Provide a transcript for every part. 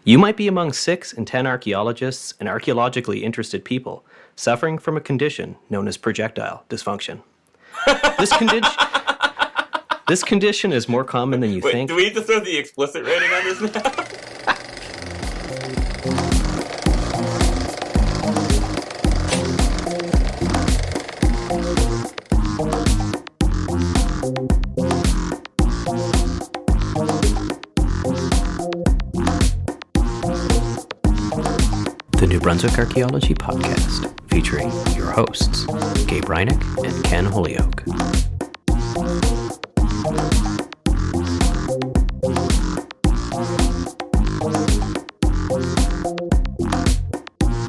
You might be among 6 in 10 archaeologists and archaeologically interested people suffering from a condition known as projectile dysfunction. This condition this condition is more common than you Wait, think. do we need to throw the explicit rating on this now? The New Brunswick Archaeology Podcast, featuring your hosts, Gabe Reinick and Ken Holyoke.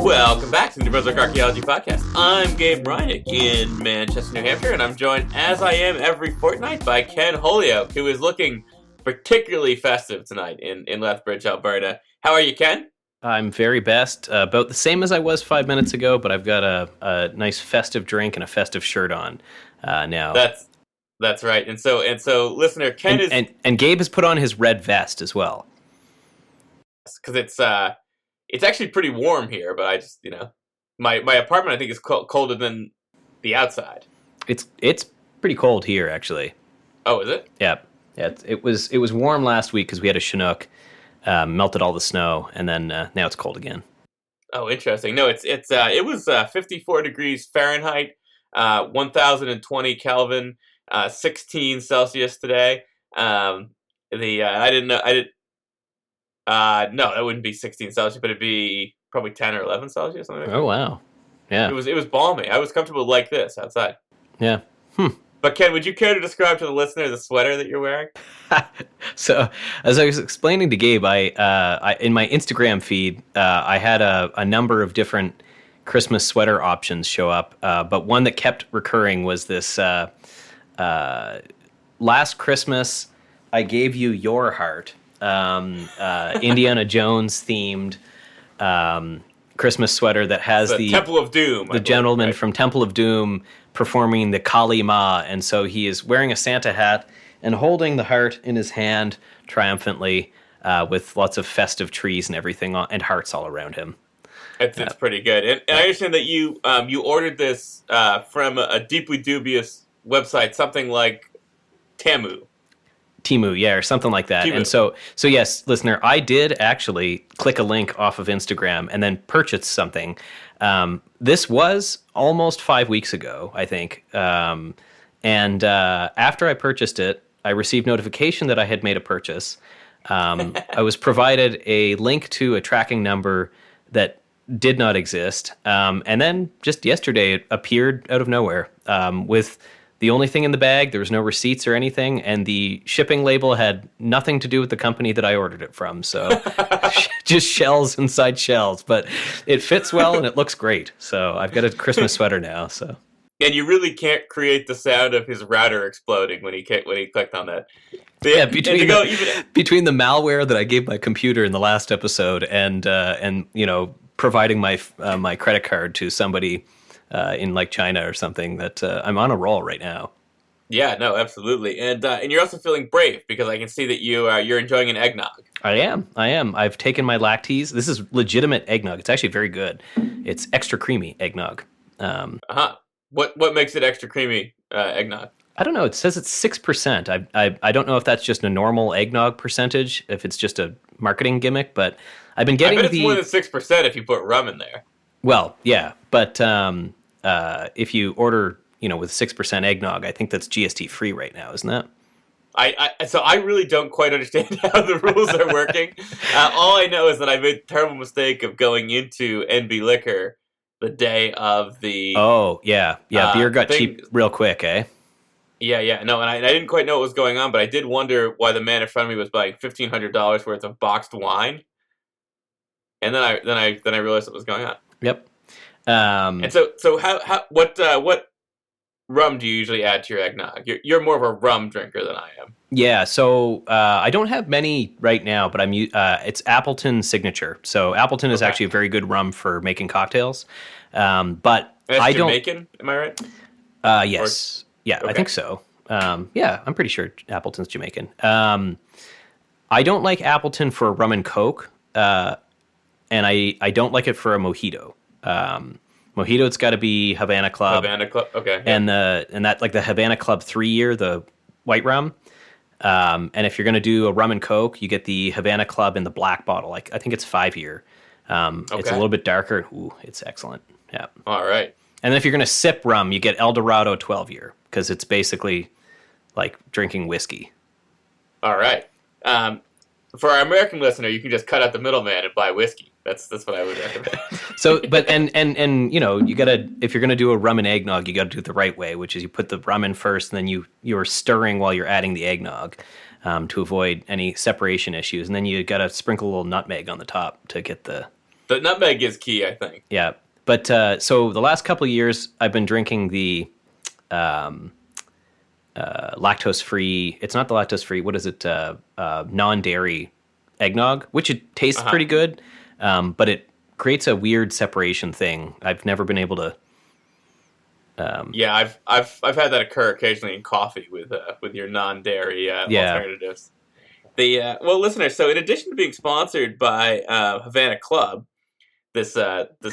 Welcome back to the New Brunswick Archaeology Podcast. I'm Gabe Reinick in Manchester, New Hampshire, and I'm joined, as I am every fortnight, by Ken Holyoke, who is looking particularly festive tonight in Lethbridge, Alberta. How are you, Ken? I'm very best, about the same as I was 5 minutes ago, but I've got a nice festive drink and a festive shirt on now. That's right. And so, listener, Ken is and Gabe has put on his red vest as well. Because it's actually pretty warm here, but I just my apartment I think is colder than the outside. It's pretty cold here actually. Oh, is it? Yeah. It was warm last week because we had a Chinook. Melted all the snow, and then now it's cold again. Oh, interesting. No, it was 54 degrees Fahrenheit, 1020 Kelvin, 16 Celsius today. I didn't know. No, that wouldn't be 16 Celsius, but it'd be probably 10 or 11 Celsius. Something like that. Oh wow, yeah. It was balmy. I was comfortable like this outside. Yeah. But Ken, would you care to describe to the listener the sweater that you're wearing? So, as I was explaining to Gabe, I in my Instagram feed, I had a number of different Christmas sweater options show up, but one that kept recurring was this. Last Christmas, I gave you your heart, Indiana Jones themed Christmas sweater that has the Temple of Doom, the gentleman from Temple of Doom performing the Kali Ma, and so he is wearing a Santa hat and holding the heart in his hand triumphantly, with lots of festive trees and everything and hearts all around him. It's pretty good, and I understand that you ordered this from a deeply dubious website, something like Temu, yeah, or something like that. Temu. And so yes, listener, I did actually click a link off of Instagram and then purchase something. This was almost 5 weeks ago, I think. And after I purchased it, I received notification that I had made a purchase. I was provided a link to a tracking number that did not exist. And then just yesterday, it appeared out of nowhere with the only thing in the bag. There was no receipts or anything, and the shipping label had nothing to do with the company that I ordered it from. So just shells inside shells, but it fits well and it looks great. So I've got a Christmas sweater now. So. And you really can't create the sound of his router exploding when he clicked on that. Between the malware that I gave my computer in the last episode and providing my credit card to somebody in like China or something, that I'm on a roll right now. Yeah, no, absolutely, and you're also feeling brave because I can see that you're enjoying an eggnog. I am. I've taken my lactase. This is legitimate eggnog. It's actually very good. It's extra creamy eggnog. What makes it extra creamy eggnog? I don't know. It says it's 6%. I don't know if that's just a normal eggnog percentage, if it's just a marketing gimmick, but I've been getting I bet it's more than 6% if you put rum in there. Well, yeah, but if you order, with 6% eggnog, I think that's GST free right now, isn't that? So I really don't quite understand how the rules are working. All I know is that I made the terrible mistake of going into NB Liquor the day of the... Oh, yeah. Beer got cheap real quick, eh? Yeah. No, and I didn't quite know what was going on, but I did wonder why the man in front of me was buying $1,500 worth of boxed wine. And then I realized what was going on. Yep. And so what rum do you usually add to your eggnog? You're more of a rum drinker than I am. Yeah, so I don't have many right now, but it's Appleton Signature. So Appleton is actually a very good rum for making cocktails. But that's Jamaican, am I right? Yes. I think so. Yeah, I'm pretty sure Appleton's Jamaican. I don't like Appleton for rum and Coke. and I don't like it for a mojito. Mojito, it's got to be Havana Club. Havana Club, okay. And that like the Havana Club 3-year, the white rum. And if you're going to do a rum and coke, you get the Havana Club in the black bottle. Like I think it's 5-year. It's a little bit darker. Ooh, it's excellent. Yeah. All right. And then if you're going to sip rum, you get El Dorado 12-year because it's basically like drinking whiskey. All right. For our American listener, you can just cut out the middleman and buy whiskey. That's what I would recommend. So, but and you know, you gotta, if you're gonna do a rum and eggnog, you gotta do it the right way, which is you put the rum in first, and then you're stirring while you're adding the eggnog, to avoid any separation issues, and then you gotta sprinkle a little nutmeg on the top to get the nutmeg is key, I think. Yeah, but so the last couple of years, I've been drinking the lactose-free. It's not the lactose-free. What is it? Non-dairy eggnog, which it tastes pretty good, but it creates a weird separation thing. I've never been able to. Yeah, I've had that occur occasionally in coffee with your non-dairy alternatives. Well, listeners. So, in addition to being sponsored by Havana Club this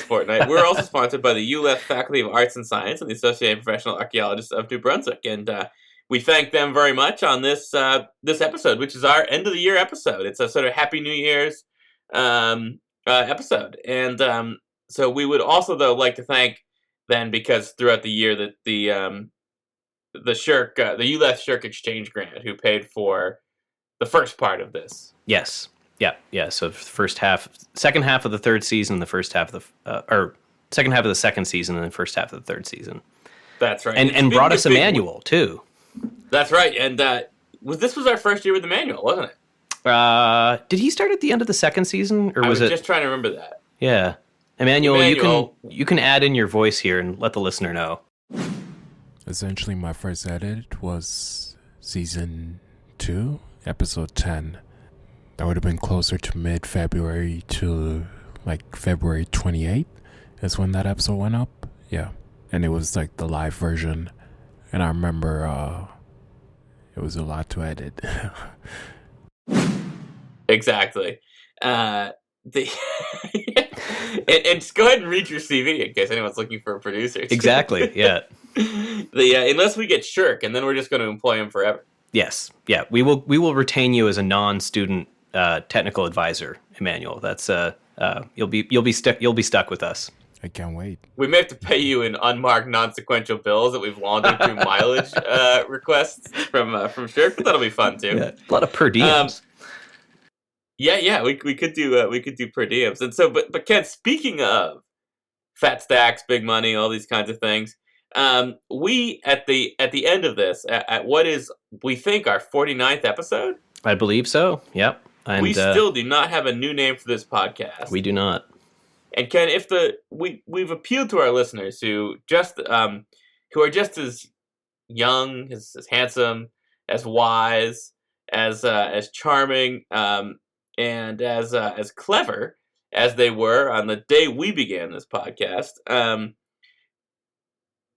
fortnight, we're also sponsored by the ULEF Faculty of Arts and Science and the Associated Professional Archaeologists of New Brunswick, and we thank them very much on this episode, which is our end of the year episode. It's a sort of Happy New Year's episode, and so we would also though like to thank them because throughout the year that the ULEF Shirk Exchange Grant, who paid for the first part of this. Yes. Yeah. So second half of the third season, the first half of or second half of the second season, and the first half of the third season. That's right, and brought us a manual too. That's right, and this was our first year with the manual, wasn't it? Did he start at the end of the second season, or was it? I was just trying to remember that. Yeah, Emanuel, you can add in your voice here and let the listener know. Essentially, my first edit was season 2, episode 10. That would have been closer to mid-February to like February 28th is when that episode went up. Yeah, and it was like the live version. And I remember it was a lot to edit. Exactly. And just go ahead and read your CV in case anyone's looking for a producer. Exactly, yeah. Unless we get Shirk, and then we're just going to employ him forever. Yes, yeah. We will retain you as a non-student technical advisor, Emanuel. That's you'll be stuck with us. I can't wait. We may have to pay you in unmarked, non-sequential bills that we've laundered through mileage requests from Shirk, but that'll be fun too. Yeah, a lot of per diems. We could do per diems, and so but Ken, speaking of fat stacks, big money, all these kinds of things, we at the end of this at what is we think our 49th episode. I believe so. Yep. And we still do not have a new name for this podcast. We do not. And Ken, if we've appealed to our listeners who are just as young, as handsome, as wise, as charming, and as clever as they were on the day we began this podcast,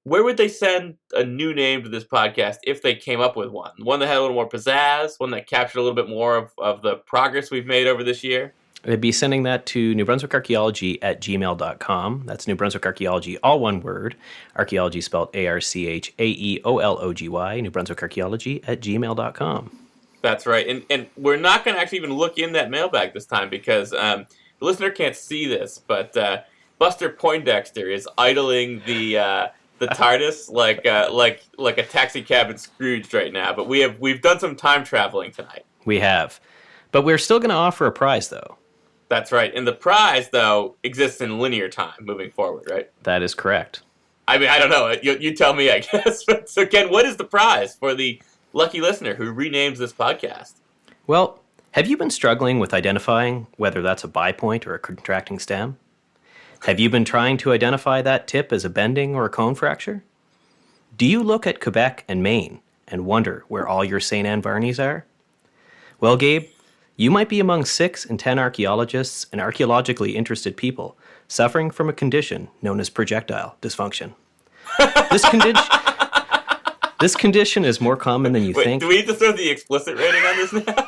where would they send a new name to this podcast if they came up with one? One that had a little more pizzazz, one that captured a little bit more of the progress we've made over this year? They'd be sending that to newbrunswickarchaeology@gmail.com. That's New Brunswick Archaeology, all one word. Archaeology spelled ARCHAEOLOGY, newbrunswickarchaeology@gmail.com. That's right. And we're not going to actually even look in that mailbag this time because the listener can't see this, but Buster Poindexter is idling the TARDIS like a taxi cab in Scrooge right now. But we've done some time traveling tonight. We have. But we're still going to offer a prize, though. That's right. And the prize, though, exists in linear time moving forward, right? That is correct. I mean, I don't know. You tell me, I guess. So, Ken, what is the prize for the lucky listener who renames this podcast? Well, have you been struggling with identifying whether that's a bipoint or a contracting stem? Have you been trying to identify that tip as a bending or a cone fracture? Do you look at Quebec and Maine and wonder where all your St. Anne Varneys are? Well, Gabe, you might be among 6 in 10 archaeologists and archaeologically interested people suffering from a condition known as projectile dysfunction. This condition is more common than you think. Do we need to throw the explicit rating on this now?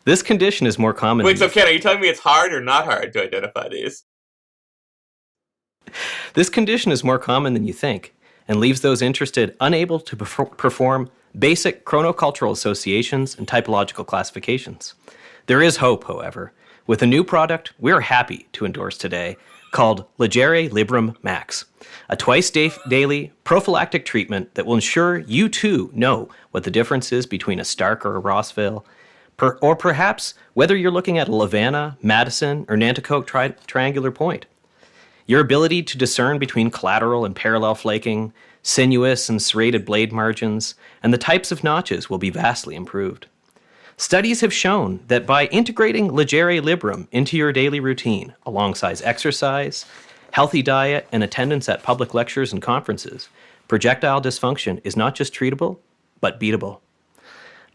This condition is more common. Wait, so Ken, are you telling me it's hard or not hard to identify these? This condition is more common than you think and leaves those interested unable to perform basic chronocultural associations and typological classifications. There is hope, however, with a new product we're happy to endorse today called Legere Librum Max, a twice-daily prophylactic treatment that will ensure you too know what the difference is between a Stark or a Rossville, or perhaps whether you're looking at a Lavanna, Madison, or Nanticoke triangular point. Your ability to discern between collateral and parallel flaking, sinuous and serrated blade margins, and the types of notches will be vastly improved. Studies have shown that by integrating Legere Librum into your daily routine, alongside exercise, healthy diet, and attendance at public lectures and conferences, projectile dysfunction is not just treatable, but beatable.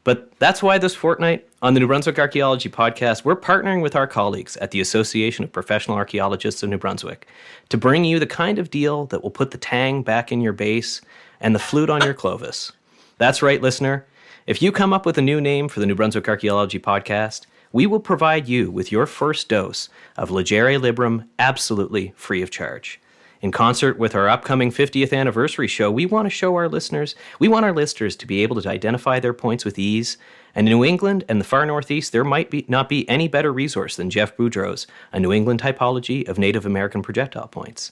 But that's why this fortnight on the New Brunswick Archaeology podcast, we're partnering with our colleagues at the Association of Professional Archaeologists of New Brunswick to bring you the kind of deal that will put the tang back in your bass and the flute on your Clovis. That's right, listener. If you come up with a new name for the New Brunswick Archaeology podcast, we will provide you with your first dose of Legere Librum absolutely free of charge. In concert with our upcoming 50th anniversary show, we want our listeners to be able to identify their points with ease. And in New England and the far northeast, there might not be any better resource than Jeff Boudreau's A New England Typology of Native American Projectile Points.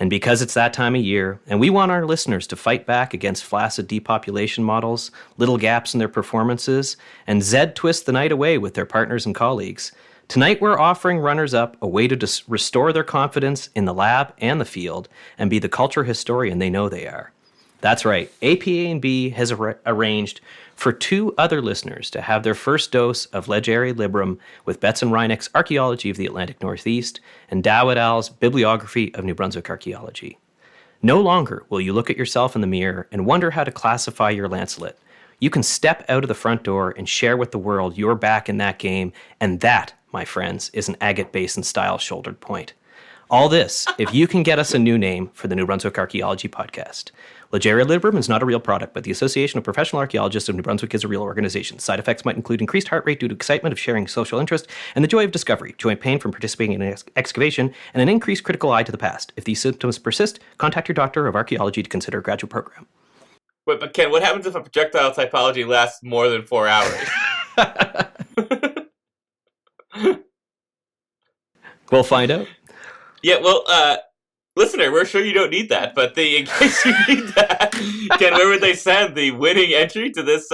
And because it's that time of year, and we want our listeners to fight back against flaccid depopulation models, little gaps in their performances, and Z-twist the night away with their partners and colleagues, tonight we're offering runners-up a way to restore their confidence in the lab and the field and be the culture historian they know they are. That's right, APA&B has arranged for 2 other listeners to have their first dose of Legere Librum with Betts and Reinek's Archaeology of the Atlantic Northeast and Dow et al.'s Bibliography of New Brunswick Archaeology. No longer will you look at yourself in the mirror and wonder how to classify your lancelet. You can step out of the front door and share with the world you're back in that game, and that, my friends, is an agate basin style shouldered point. All this, if you can get us a new name for the New Brunswick Archaeology podcast. Legere Librum is not a real product, but the Association of Professional Archaeologists of New Brunswick is a real organization. Side effects might include increased heart rate due to excitement of sharing social interest and the joy of discovery, joint pain from participating in an excavation, and an increased critical eye to the past. If these symptoms persist, contact your doctor of archaeology to consider a graduate program. Wait, but Ken, what happens if a projectile typology lasts more than 4 hours? We'll find out. Yeah, well, listener, we're sure you don't need that, but in case you need that, Ken, where would they send the winning entry to this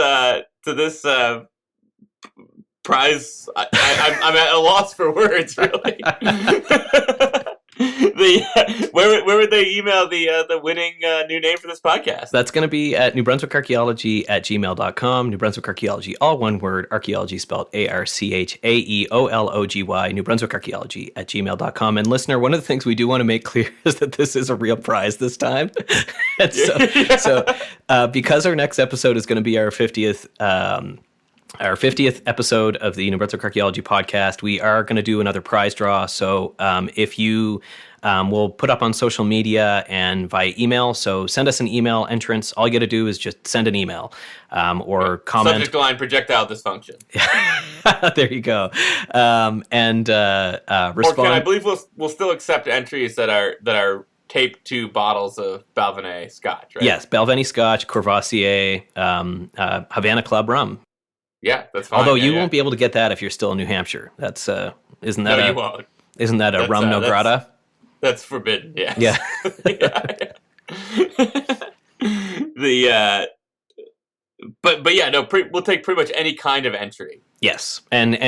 prize? I'm at a loss for words, really. Where would they email the winning new name for this podcast? That's going to be at newbrunswickarchaeology@gmail.com. New Brunswick Archaeology, all one word. Archaeology spelled ARCHAEOLOGY. New Brunswick Archaeology@gmail.com. And listener, one of the things we do want to make clear is that this is a real prize this time. And so because our next episode is going to be our 50th. Our 50th episode of the New Brunswick Archaeology podcast, we are going to do another prize draw. So if you will put up on social media and via email, so send us an email entrance. All you got to do is just send an email or comment. Subject line, projectile dysfunction. There you go. And respond. Or Ken, I believe we'll still accept entries that are taped to bottles of Balvenie Scotch, right? Yes, Balvenie Scotch, Courvoisier, Havana Club rum. Yeah, that's fine. Although you won't be able to get that if you're still in New Hampshire. That's isn't that you won't. Isn't that a rum no grata? That's forbidden. Yes. Yeah. But yeah, no. We'll take pretty much any kind of entry. Yes, but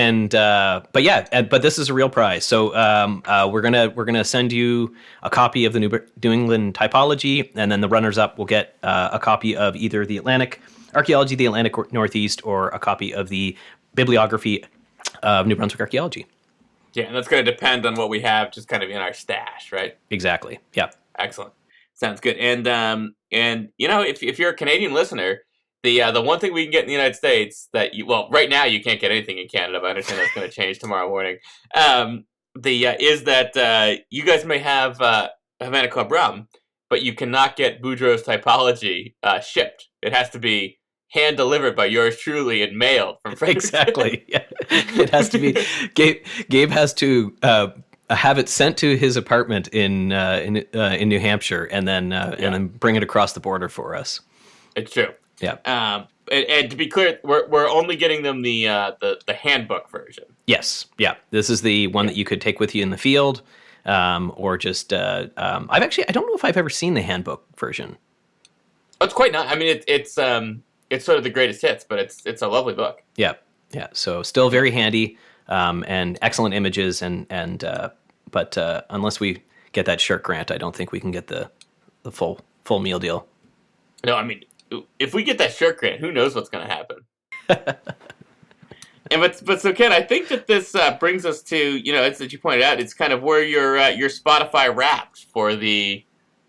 this is a real prize. So we're gonna send you a copy of the New England Typology, and then the runners up will get a copy of either the Atlantic Archaeology, the Atlantic Northeast, or a copy of the Bibliography of New Brunswick Archaeology. Yeah, and that's going to depend on what we have just kind of in our stash, right? Exactly. Yeah. Excellent. Sounds good. And you know, if you're a Canadian listener, the one thing we can get in the United States that right now you can't get anything in Canada, but I understand that's going to change tomorrow morning. Is that you guys may have Havana Club rum, but you cannot get Boudreau's Typology shipped. It has to be hand delivered by yours truly and mailed from Fredericton. Exactly. Yeah. It has to be. Gabe has to have it sent to his apartment in New Hampshire, and then bring it across the border for us. It's true. Yeah. And to be clear, we're only getting them the handbook version. Yes. Yeah. This is the one that you could take with you in the field, or just. I don't know if I've ever seen the handbook version. Oh, it's quite nice. I mean, it's sort of the greatest hits, but it's a lovely book. Yeah. Yeah. So still very handy, and excellent images, but unless we get that shirt grant, I don't think we can get the full meal deal. No, I mean, if we get that shirt grant, who knows what's going to happen? But so Ken, I think that this brings us to, it's that you pointed out, it's kind of where your Spotify Wrapped for the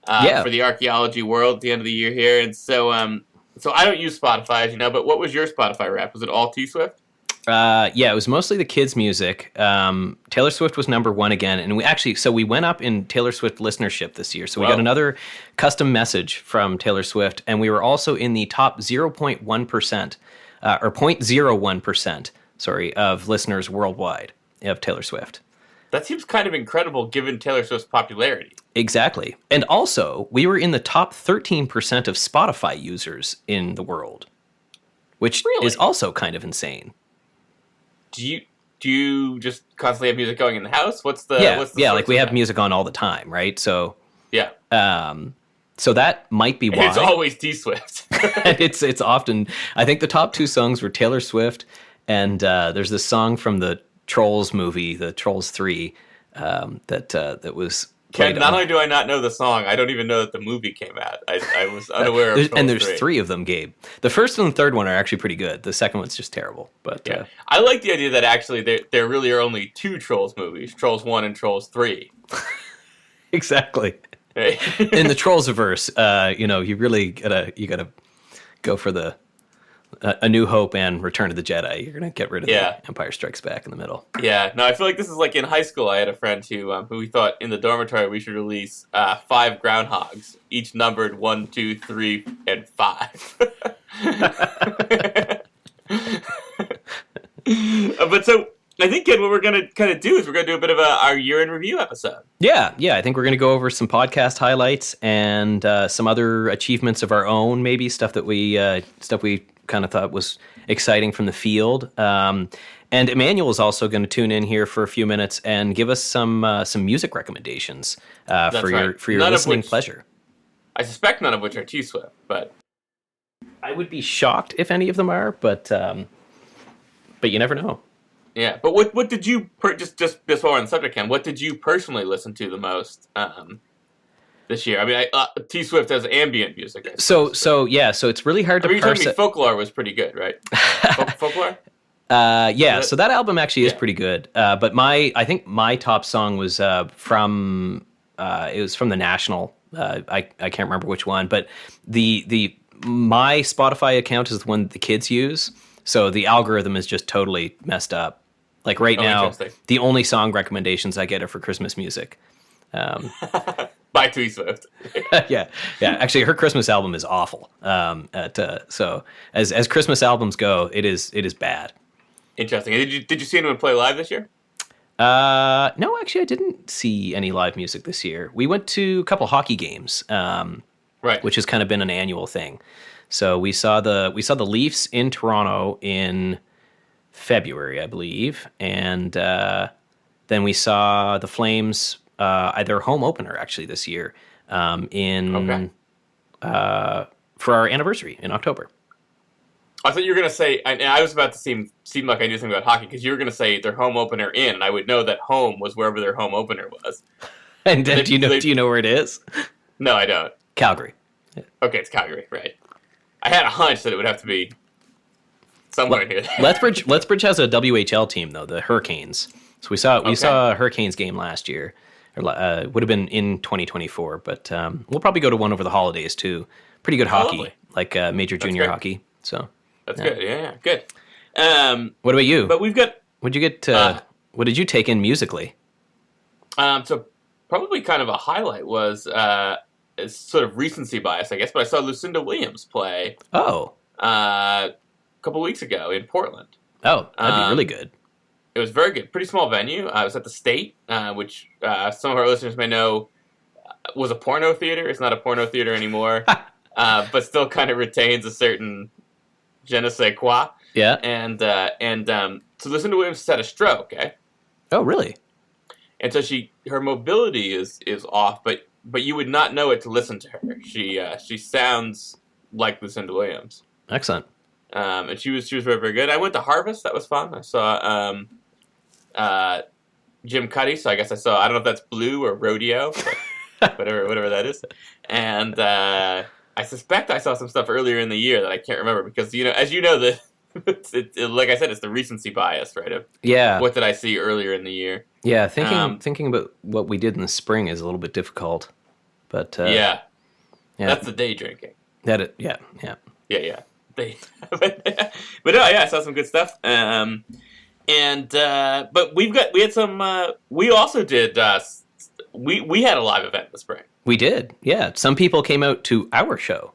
archaeology world at the end of the year here, and so I don't use Spotify, as you know, but what was your Spotify Wrapped? Was it all T-Swift? Yeah, it was mostly the kids' music. Taylor Swift was number one again, and we went up in Taylor Swift listenership this year. So we got another custom message from Taylor Swift, and we were also in the top 0.1%, or 0.01%, of listeners worldwide of Taylor Swift. That seems kind of incredible given Taylor Swift's popularity. Exactly. And also, we were in the top 13% of Spotify users in the world, which is also kind of insane. Do you just constantly have music going in the house? What's the like we have music on all the time, right? So yeah. So that might be why. It's always T-Swift. it's often. I think the top two songs were Taylor Swift, and there's this song from the Trolls movie, the Trolls 3, that was. Ken, not only do I not know the song, I don't even know that the movie came out. I was unaware of Trolls and there's 3. three of them, Gabe. The first and the third one are actually pretty good. The second one's just terrible. But yeah. I like the idea that actually there really are only two Trolls movies, Trolls 1 and Trolls 3. Exactly. Hey. In the Trolls-averse, you really gotta go for A New Hope and Return of the Jedi. You're gonna get rid of the Empire Strikes Back in the middle. Yeah, no, I feel like this is like in high school. I had a friend who we thought in the dormitory we should release 5 groundhogs, each numbered 1, 2, 3, and 5. But so I think, Ken, what we're gonna kind of do is we're gonna do a bit of our year in review episode. Yeah. I think we're gonna go over some podcast highlights and some other achievements of our own, maybe stuff we kind of thought was exciting from the field. And Emanuel is also going to tune in here for a few minutes and give us some music recommendations for your listening pleasure. I suspect none of which are T-Swift, but I would be shocked if any of them are. But you never know. Yeah, but what did you just while we're on the subject, Ken? What did you personally listen to the most this year? I mean, T-Swift has ambient music. So it's really hard to parse. You told me Folklore was pretty good, right? Folklore? Yeah, so that album actually is pretty good. But I think my top song was from the National. I can't remember which one, but my Spotify account is the one the kids use. So the algorithm is just totally messed up. Like right now, the only song recommendations I get are for Christmas music. By T-Swift. Yeah. Actually, her Christmas album is awful. So as Christmas albums go, it is bad. Interesting. And did you see anyone play live this year? No, actually, I didn't see any live music this year. We went to a couple hockey games, right, which has kind of been an annual thing. So we saw the Leafs in Toronto in February, I believe, and then we saw the Flames. Their home opener actually this year for our anniversary in October. I thought you were going to say, and I was about to seem like I knew something about hockey, because you were going to say their home opener in, and I would know that home was wherever their home opener was. And do you know where it is? No, I don't. Calgary. Okay, it's Calgary, right. I had a hunch that it would have to be somewhere near there. Lethbridge has a WHL team, though, the Hurricanes. So we saw a Hurricanes game last year. Would have been in 2024, but we'll probably go to one over the holidays too. Pretty good hockey, like major junior hockey. So that's good. Yeah, good. What about you? But we've got. What did you take in musically? So probably kind of a highlight was sort of recency bias, I guess. But I saw Lucinda Williams play. Oh. a couple weeks ago in Portland. Oh, that'd be really good. It was very good. Pretty small venue. I was at the State, which some of our listeners may know was a porno theater. It's not a porno theater anymore, but still kind of retains a certain je ne sais quoi. Yeah. And so Lucinda Williams has had a stroke, okay? Oh, really? And so her mobility is off, but you would not know it to listen to her. She sounds like Lucinda Williams. Excellent. And she was very, very good. I went to Harvest. That was fun. I saw Jim Cuddy. So I guess I don't know if that's Blue or Rodeo, but whatever that is. And I suspect I saw some stuff earlier in the year that I can't remember because as you know like I said, it's the recency bias, right? Of what did I see earlier in the year? Yeah, thinking about what we did in the spring is a little bit difficult, but yeah, that's the day drinking. Yeah. But no, yeah, I saw some good stuff. But we had some. We also did. We had a live event in the spring. We did. Yeah, some people came out to our show.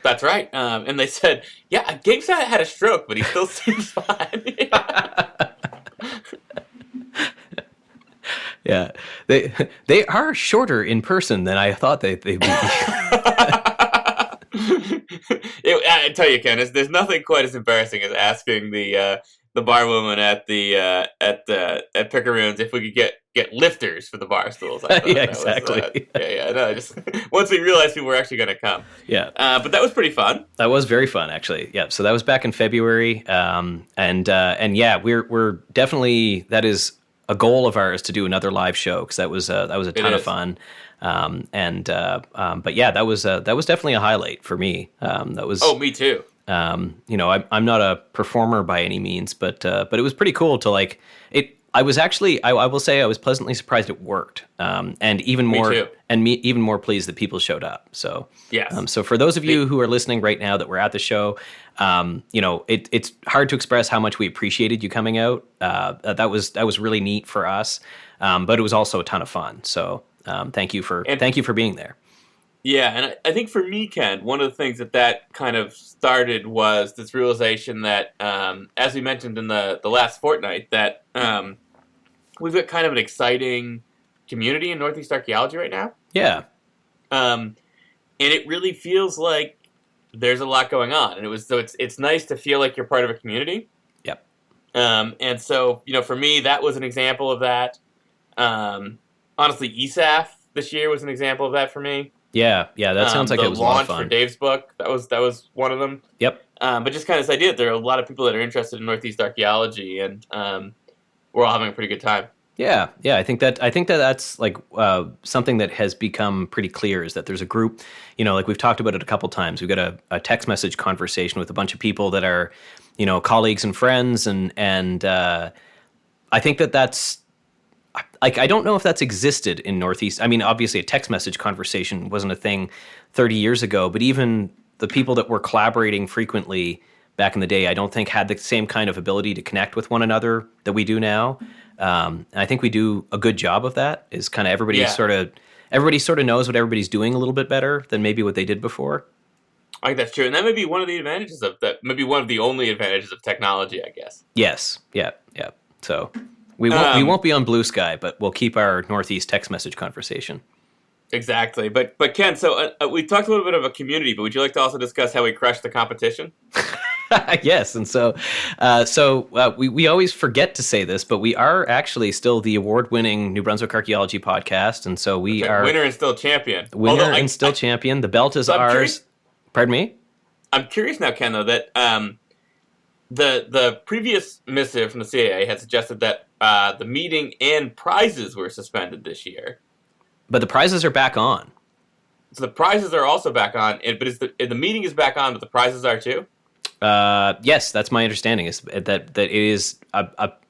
That's right. And they said, yeah, Gabe had a stroke, but he still seems fine. Yeah, they are shorter in person than I thought they'd be. I tell you, Ken, there's nothing quite as embarrassing as asking the barwoman at Pickeroons if we could get lifters for the bar stools. Yeah, exactly. Once we realized people were actually going to come. Yeah. But that was pretty fun. That was very fun, actually. Yeah. So that was back in February, and yeah, we're definitely, that is a goal of ours to do another live show because that was a ton of fun. But yeah, that was definitely a highlight for me. That was. Oh, me too. I'm not a performer by any means, but it was pretty cool to like it. I was actually, I will say, I was pleasantly surprised it worked, and even more pleased that people showed up. So yes. So for those of you who are listening right now that were at the show, it's hard to express how much we appreciated you coming out. That was really neat for us, but it was also a ton of fun. So thank you for being there. Yeah, and I think for me, Ken, one of the things that kind of started was this realization that, as we mentioned in the last fortnight, that we've got kind of an exciting community in Northeast Archaeology right now. Yeah. And it really feels like there's a lot going on, and it's nice to feel like you're part of a community. Yep. And so, for me, that was an example of that. Honestly, ESAF this year was an example of that for me. Yeah, that sounds like it was a lot of fun. The launch for Dave's book, that was one of them. Yep. But just kind of this idea that there are a lot of people that are interested in Northeast Archaeology, and we're all having a pretty good time. Yeah. I think that's like something that has become pretty clear is that there's a group, like we've talked about it a couple times. We've got a text message conversation with a bunch of people that are, colleagues and friends, and I think that's. Like, I don't know if that's existed in Northeast. I mean, obviously, a text message conversation wasn't a thing 30 years ago, but even the people that were collaborating frequently back in the day, I don't think had the same kind of ability to connect with one another that we do now. And I think we do a good job of that. Is kind of everybody sort of knows what everybody's doing a little bit better than maybe what they did before. I think that's true, and that may be one of the advantages of that. Maybe one of the only advantages of technology, I guess. Yes. Yeah. So. We won't be on Blue Sky, but we'll keep our Northeast text message conversation. Exactly. But Ken, so we talked a little bit of a community, but would you like to also discuss how we crushed the competition? Yes, and so we always forget to say this, but we are actually still the award-winning New Brunswick Archaeology podcast, and so we are winner and still champion. Champion. The belt is ours. Curious, pardon me? I'm curious now, Ken, though, that the previous missive from the CAA had suggested that the meeting and prizes were suspended this year. But the prizes are back on. So the prizes are also back on, but the meeting is back on, but the prizes are too? Yes, that's my understanding. Is that it is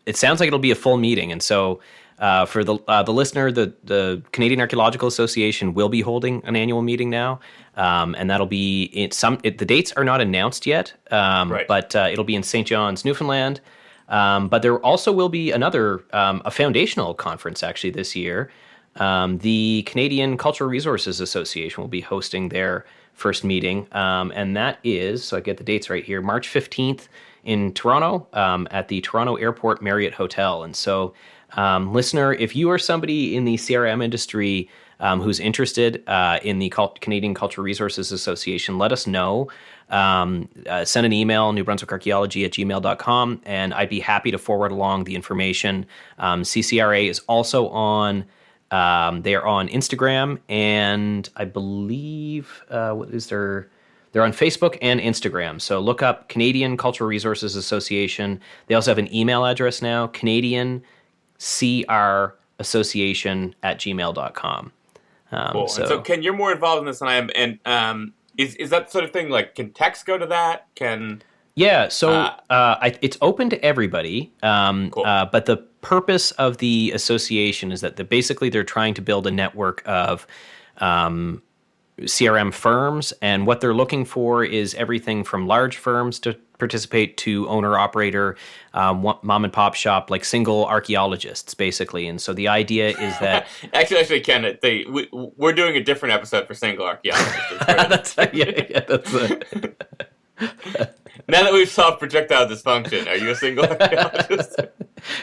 it sounds like it'll be a full meeting, and so for the listener, the Canadian Archaeological Association will be holding an annual meeting now, and that'll be the dates are not announced yet, right. But it'll be in St. John's, Newfoundland. But there also will be another a foundational conference actually this year. The Canadian Cultural Resources Association will be hosting their first meeting, and that is, so I get the dates right here, March 15th in Toronto at the Toronto Airport Marriott Hotel. And so, listener, if you are somebody in the CRM industry who's interested in the Canadian Cultural Resources Association, let us know. Send an email, newbrunswickarchaeology@gmail.com, and I'd be happy to forward along the information. CCRA is also on, they are on Instagram, and I believe, they're on Facebook and Instagram. So look up Canadian Cultural Resources Association. They also have an email address now, CanadianCRAssociation@gmail.com. Cool. So, Ken, you're more involved in this than I am, and is that sort of thing, like, can text go to that? Yeah, so it's open to everybody, cool. But the purpose of the association is that basically they're trying to build a network of CRM firms, and what they're looking for is everything from large firms to participate to owner-operator, mom and pop shop, like single archaeologists, basically. And so the idea is that actually, Ken, we're doing a different episode for single archaeologists. Now that we've solved projectile dysfunction, are you a single archaeologist?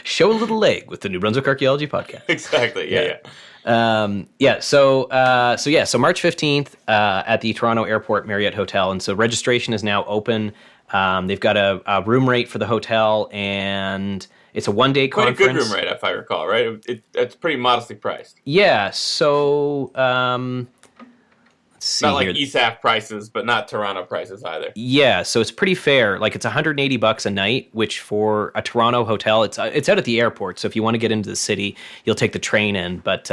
Show a little leg with the New Brunswick Archaeology Podcast. Exactly. Yeah. So March 15th at the Toronto Airport Marriott Hotel, and so registration is now open. They've got a room rate for the hotel, and it's a one-day conference. Quite a good room rate, if I recall, right? It's pretty modestly priced. Yeah. So let's see, not like here. ESAF prices, but not Toronto prices either. Yeah, so it's pretty fair. Like, it's $180 a night, which for a Toronto hotel, it's out at the airport. So if you want to get into the city, you'll take the train in. But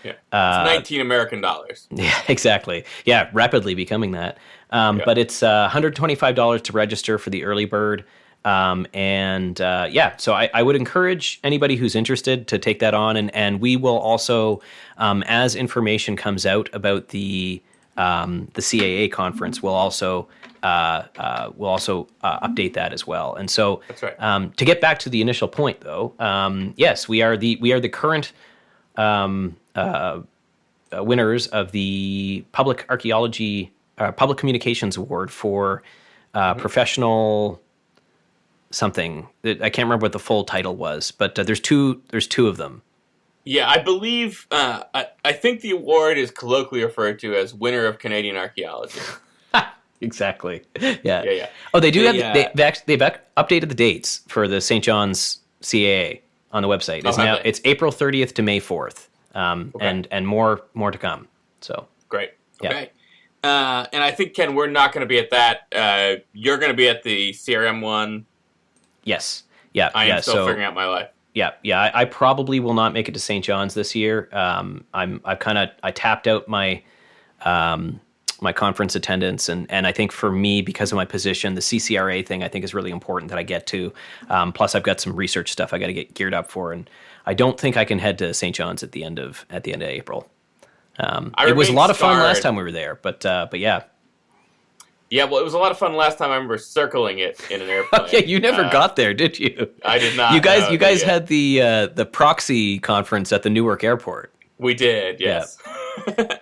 it's 19 American dollars. Yeah, exactly. Yeah, rapidly becoming that. But it's $125 to register for the early bird. So I would encourage anybody who's interested to take that on, and we will also, as information comes out about the CAA conference, we'll also update that as well. And so, that's right. To get back to the initial point, though, yes, we are the current winners of the Public Archaeology Public Communications Award for professional something. I can't remember what the full title was, but there's two of them. Yeah, I believe, I think the award is colloquially referred to as Winner of Canadian Archaeology. Exactly. Yeah. Yeah. Oh, they do they've updated the dates for the St. John's CAA on the website. It's April 30th to May 4th, okay. and more to come. So great. Okay. Yeah. And I think, Ken, we're not going to be at that. You're going to be at the CRM one. Yes. Yeah. I am still figuring out my life. Yeah. I probably will not make it to St. John's this year. I tapped out my my conference attendance, and I think for me, because of my position, the CCRA thing I think is really important that I get to. Plus, I've got some research stuff I got to get geared up for, and I don't think I can head to St. John's at the end of April. It was a lot of fun last time we were there, but yeah. Yeah, well, it was a lot of fun last time. I remember circling it in an airplane. Yeah, you never got there, did you? I did not. You guys had the proxy conference at the Newark Airport. We did, yes. Yeah.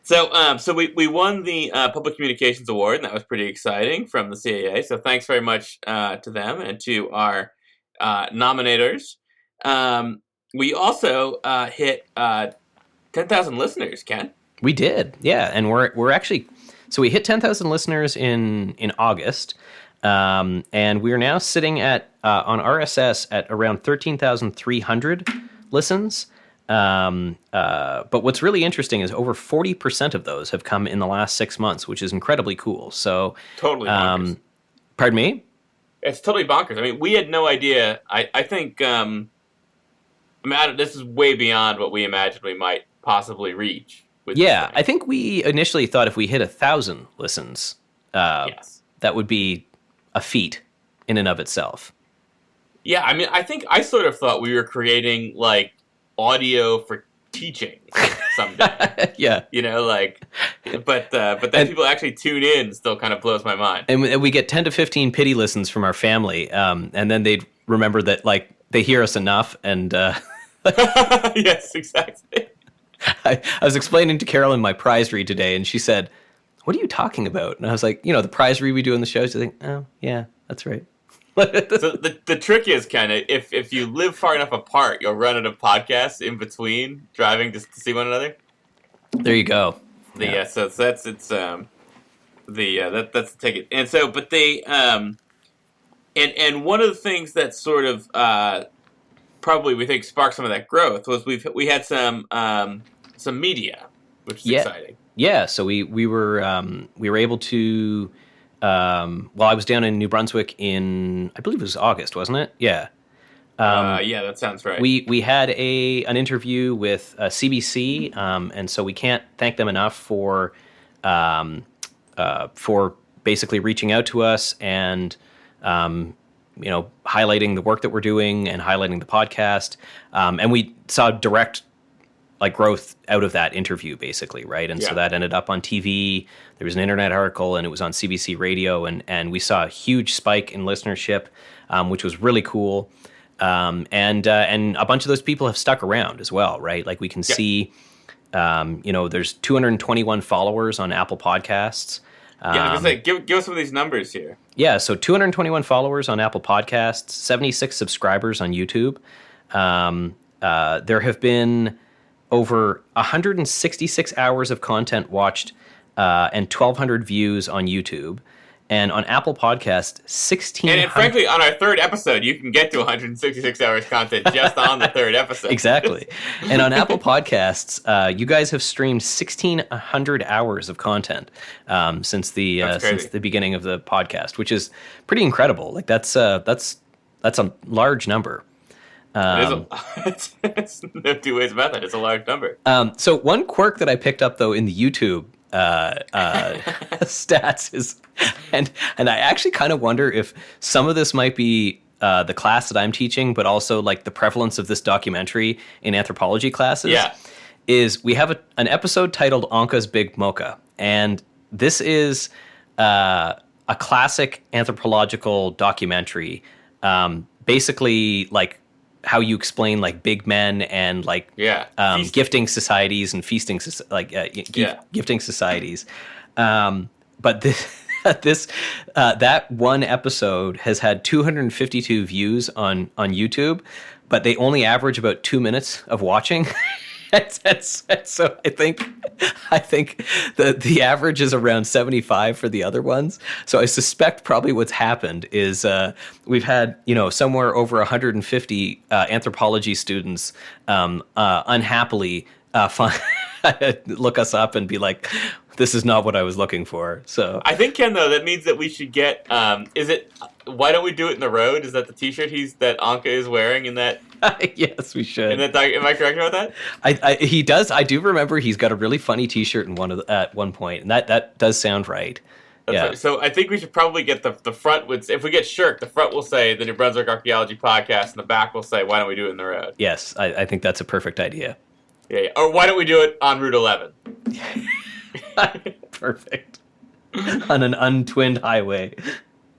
So we won the Public Communications Award, and that was pretty exciting from the CAA. So thanks very much to them and to our nominators. We also hit 10,000 listeners, Ken. We did, yeah, and we're actually. So we hit 10,000 listeners in August, and we are now sitting at on RSS at around 13,300 listens. But what's really interesting is over 40% of those have come in the last 6 months, which is incredibly cool. So totally bonkers. Pardon me? It's totally bonkers. I mean, we had no idea. I think this is way beyond what we imagined we might possibly reach. Yeah, I think we initially thought if we hit 1,000 listens, yes, that would be a feat in and of itself. Yeah, I mean, I sort of thought we were creating like audio for teaching someday. Yeah, but then people actually tune in still kind of blows my mind. And we get 10 to 15 pity listens from our family, and then they'd remember that like they hear us enough, and yes, exactly. I was explaining to Carolyn my prize read today, and she said, what are you talking about? And I was like, the prize read we do in the shows. You think, oh, yeah, that's right. So the trick is kind of, if you live far enough apart, you'll run out of podcasts in between driving just to see one another. There you go. So that's the ticket. And so, but they and one of the things that sort of probably we think sparked some of that growth was we had some media, which is exciting. Yeah, so we were able to. I was down in New Brunswick in, I believe it was August, wasn't it? Yeah. Yeah, that sounds right. We had an interview with CBC, and so we can't thank them enough for basically reaching out to us and highlighting the work that we're doing and highlighting the podcast. And we saw direct growth out of that interview, basically, right? And so that ended up on TV. There was an internet article, and it was on CBC Radio, and we saw a huge spike in listenership, which was really cool. And a bunch of those people have stuck around as well, right? Like we can see, there's 221 followers on Apple Podcasts. I was gonna say, give us some of these numbers here. Yeah, so 221 followers on Apple Podcasts, 76 subscribers on YouTube. There have been over 166 hours of content watched and 1,200 views on YouTube. And on Apple Podcast, 1,600... And frankly, on our third episode, you can get to 166 hours content just on the third episode. Exactly. And on Apple Podcasts, you guys have streamed 1,600 hours of content since the beginning of the podcast, which is pretty incredible. Like that's a large number. It's no two ways about that. It's a large number. So one quirk that I picked up, though, in the YouTube stats is, and I actually kind of wonder if some of this might be the class that I'm teaching, but also like the prevalence of this documentary in anthropology classes. Yeah. Is we have an episode titled Anka's Big Mocha, and this is a classic anthropological documentary, basically like how you explain like big men and gifting societies and feasting gifting societies, but this that one episode has had 252 views on YouTube, but they only average about 2 minutes of watching. So I think the average is around 75 for the other ones. So I suspect probably what's happened is we've had somewhere over 150 anthropology students unhappily look us up and be like, this is not what I was looking for. So I think, Ken, though, that means that we should get why don't we do it in the road? Is that the T-shirt that Anka is wearing in that? Yes, we should. Am I correct about that? He does. I do remember he's got a really funny T-shirt at one point, and that does sound right. That's right. So I think we should probably get the front. If we get shirk, the front will say the New Brunswick Archaeology Podcast, and the back will say, why don't we do it in the road? Yes, I think that's a perfect idea. Yeah. Or why don't we do it on Route 11? Perfect. On an untwinned highway.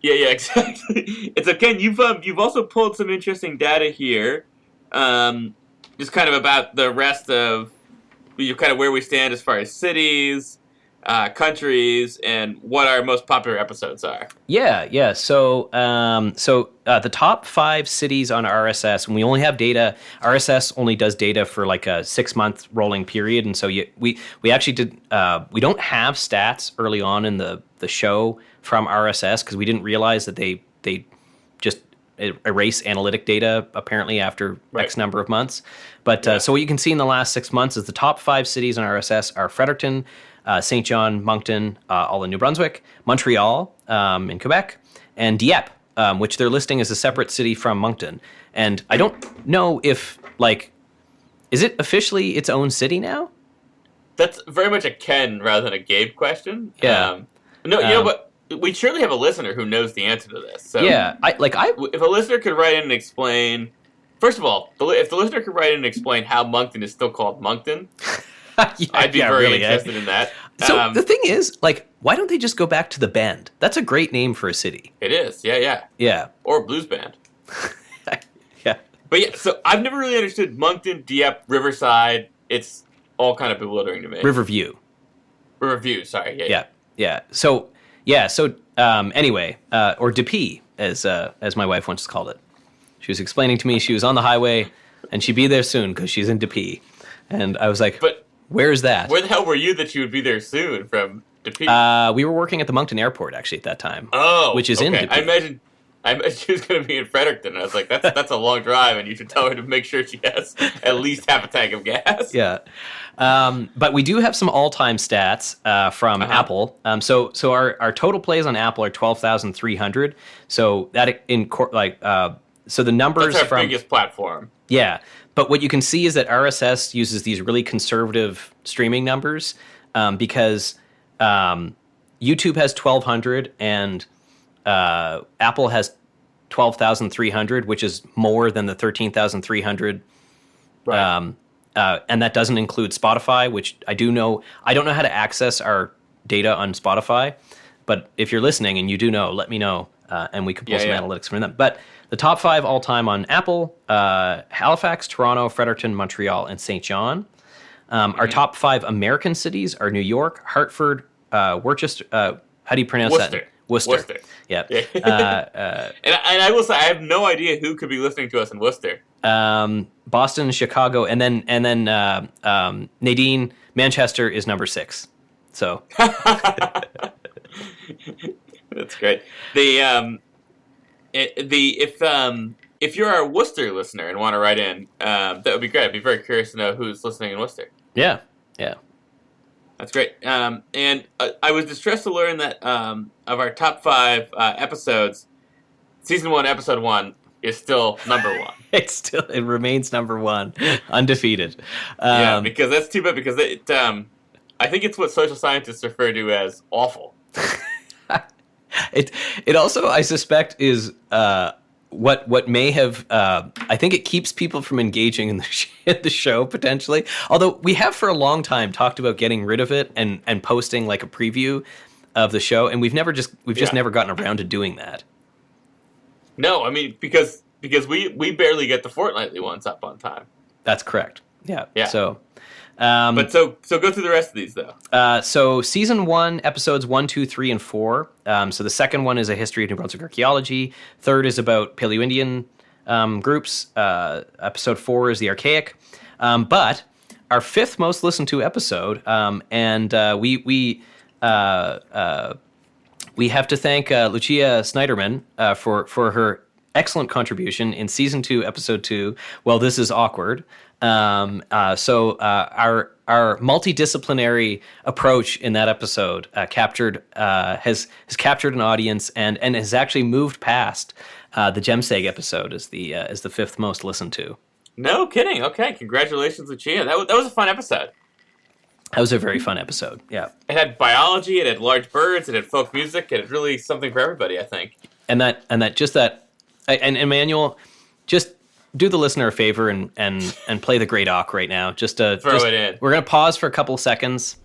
Yeah, exactly. It's okay. You've also pulled some interesting data here, just kind of about the rest of kind of where we stand as far as cities, countries, and what our most popular episodes are. Yeah. So the top 5 cities on RSS, and we only have data. RSS only does data for like a 6-month rolling period, and so we actually did. We don't have stats early on in the show from RSS because we didn't realize that they just erase analytic data apparently after X number of months. But so what you can see in the last 6 months is the top 5 cities on RSS are Fredericton, St. John, Moncton, all in New Brunswick, Montreal in Quebec, and Dieppe, which they're listing as a separate city from Moncton. And I don't know if, is it officially its own city now? That's very much a Ken rather than a Gabe question. Yeah. But we surely have a listener who knows the answer to this. So yeah, if a listener could write in and explain, first of all, if the listener could write in and explain how Moncton is still called Moncton, I'd be very interested in that. So the thing is, why don't they just go back to the Bend? That's a great name for a city. It is, yeah. Or a blues band. Yeah. But yeah, so I've never really understood Moncton, Dieppe, Riverside. It's all kind of bewildering to me. Riverview, sorry. Yeah. yeah. So anyway, or DP as my wife once called it. She was explaining to me she was on the highway and she'd be there soon because she's in DP, and I was like, But where's that? where the hell were you that you would be there soon from DP? We were working at the Moncton Airport actually at that time. Oh, which is in okay. DP. I imagined she was going to be in Fredericton. I was like, that's a long drive, and you should tell her to make sure she has at least half a tank of gas. Yeah. But we do have some all-time stats from Apple. So our total plays on Apple are 12,300. So that so the numbers That's our from biggest platform. Yeah. But what you can see is that RSS uses these really conservative streaming numbers because YouTube has 1,200 and Apple has 12,300, which is more than the 13,300. Right. And that doesn't include Spotify, which I don't know how to access our data on Spotify. But if you're listening and you do know, let me know, and we can pull some analytics from them. But the top 5 all time on Apple: Halifax, Toronto, Fredericton, Montreal, and St. John. Our top 5 American cities are New York, Hartford, Worcester. How do you pronounce that? Worcester. Yeah. And I will say, I have no idea who could be listening to us in Worcester. Boston, Chicago, and then Nadine, Manchester is number 6. So that's great. If you're a Worcester listener and want to write in, that would be great. I'd be very curious to know who's listening in Worcester. Yeah. That's great. And I was distressed to learn that of our top 5 episodes, season 1, episode 1 is still number 1. It remains number 1, undefeated. Yeah, because that's too bad. Because I think it's what social scientists refer to as awful. It also, I suspect, is what may have. I think it keeps people from engaging in the show potentially. Although we have for a long time talked about getting rid of it and posting like a preview of the show, and we've just never gotten around to doing that. No, I mean because we barely get the fortnightly ones up on time. That's correct. Yeah. So. But so go through the rest of these though. So season 1, episodes 1, 2, 3, and 4. So the second one is a history of New Brunswick archaeology. Third is about Paleo-Indian groups. Episode 4 is the archaic. But our 5th most listened to episode, and we have to thank Lucia Snyderman for her excellent contribution in season 2, episode 2. Well, this is awkward. So our multidisciplinary approach in that episode has captured an audience and has actually moved past the Gemseg episode as the 5th most listened to. No kidding. Okay, congratulations, Lucia. That was a fun episode. That was a very fun episode. Yeah, it had biology, it had large birds, it had folk music, it had really something for everybody, I think. And Emanuel, just do the listener a favor and play the Great Auk right now. Just throw it in. We're gonna pause for a couple seconds.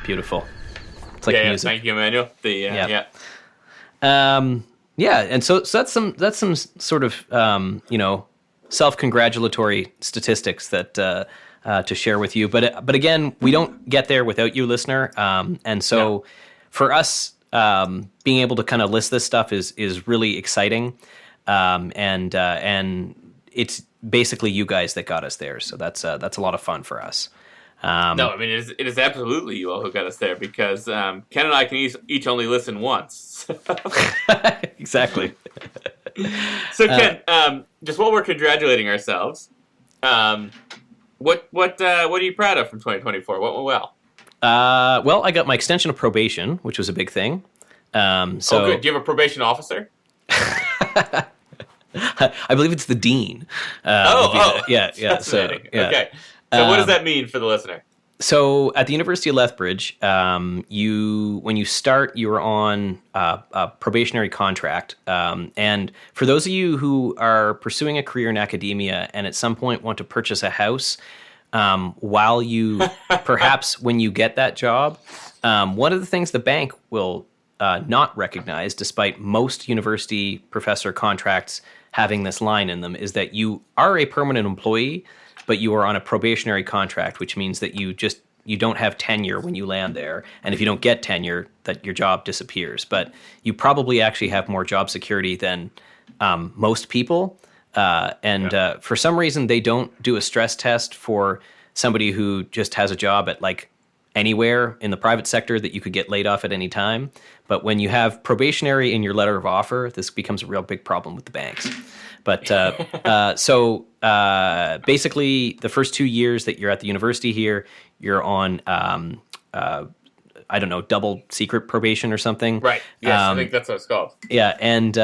Beautiful. It's like music. Thank you, Emanuel. And so that's some sort of self-congratulatory statistics that to share with you. But again, we don't get there without you, listener. And so for us, being able to kind of list this stuff is really exciting, and it's basically you guys that got us there. So that's a lot of fun for us. No, I mean it is absolutely you all who got us there because Ken and I can each only listen once. Exactly. So Ken, just while we're congratulating ourselves, what are you proud of from 2024? What went well? Well, I got my extension of probation, which was a big thing. Good. Do you have a probation officer? I believe it's the dean. Yeah. So, yeah. Okay. So what does that mean for the listener? So at the University of Lethbridge, when you start, you're on a probationary contract. And for those of you who are pursuing a career in academia and at some point want to purchase a house, while you perhaps when you get that job, one of the things the bank will not recognize, despite most university professor contracts having this line in them, is that you are a permanent employee, but you are on a probationary contract, which means that you you don't have tenure when you land there, and if you don't get tenure, that your job disappears. But you probably actually have more job security than most people. For some reason, they don't do a stress test for somebody who just has a job at like anywhere in the private sector that you could get laid off at any time. But when you have probationary in your letter of offer, this becomes a real big problem with the banks. But basically, the first 2 years that you're at the university here, you're on, I don't know, double secret probation or something. Right. Yes, I think that's what it's called. Yeah, and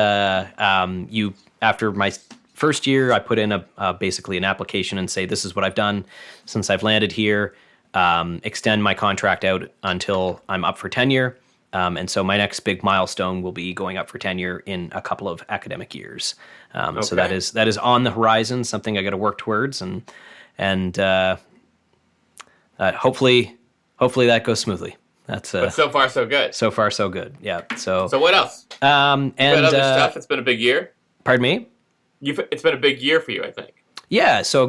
you after my first year, I put in basically an application and say, this is what I've done since I've landed here. Extend my contract out until I'm up for tenure. And so my next big milestone will be going up for tenure in a couple of academic years. So that is on the horizon, something I got to work towards, and hopefully that goes smoothly. But so far so good. So far so good. Yeah. So what else? And other stuff. It's been a big year. Pardon me? It's been a big year for you, I think. Yeah, so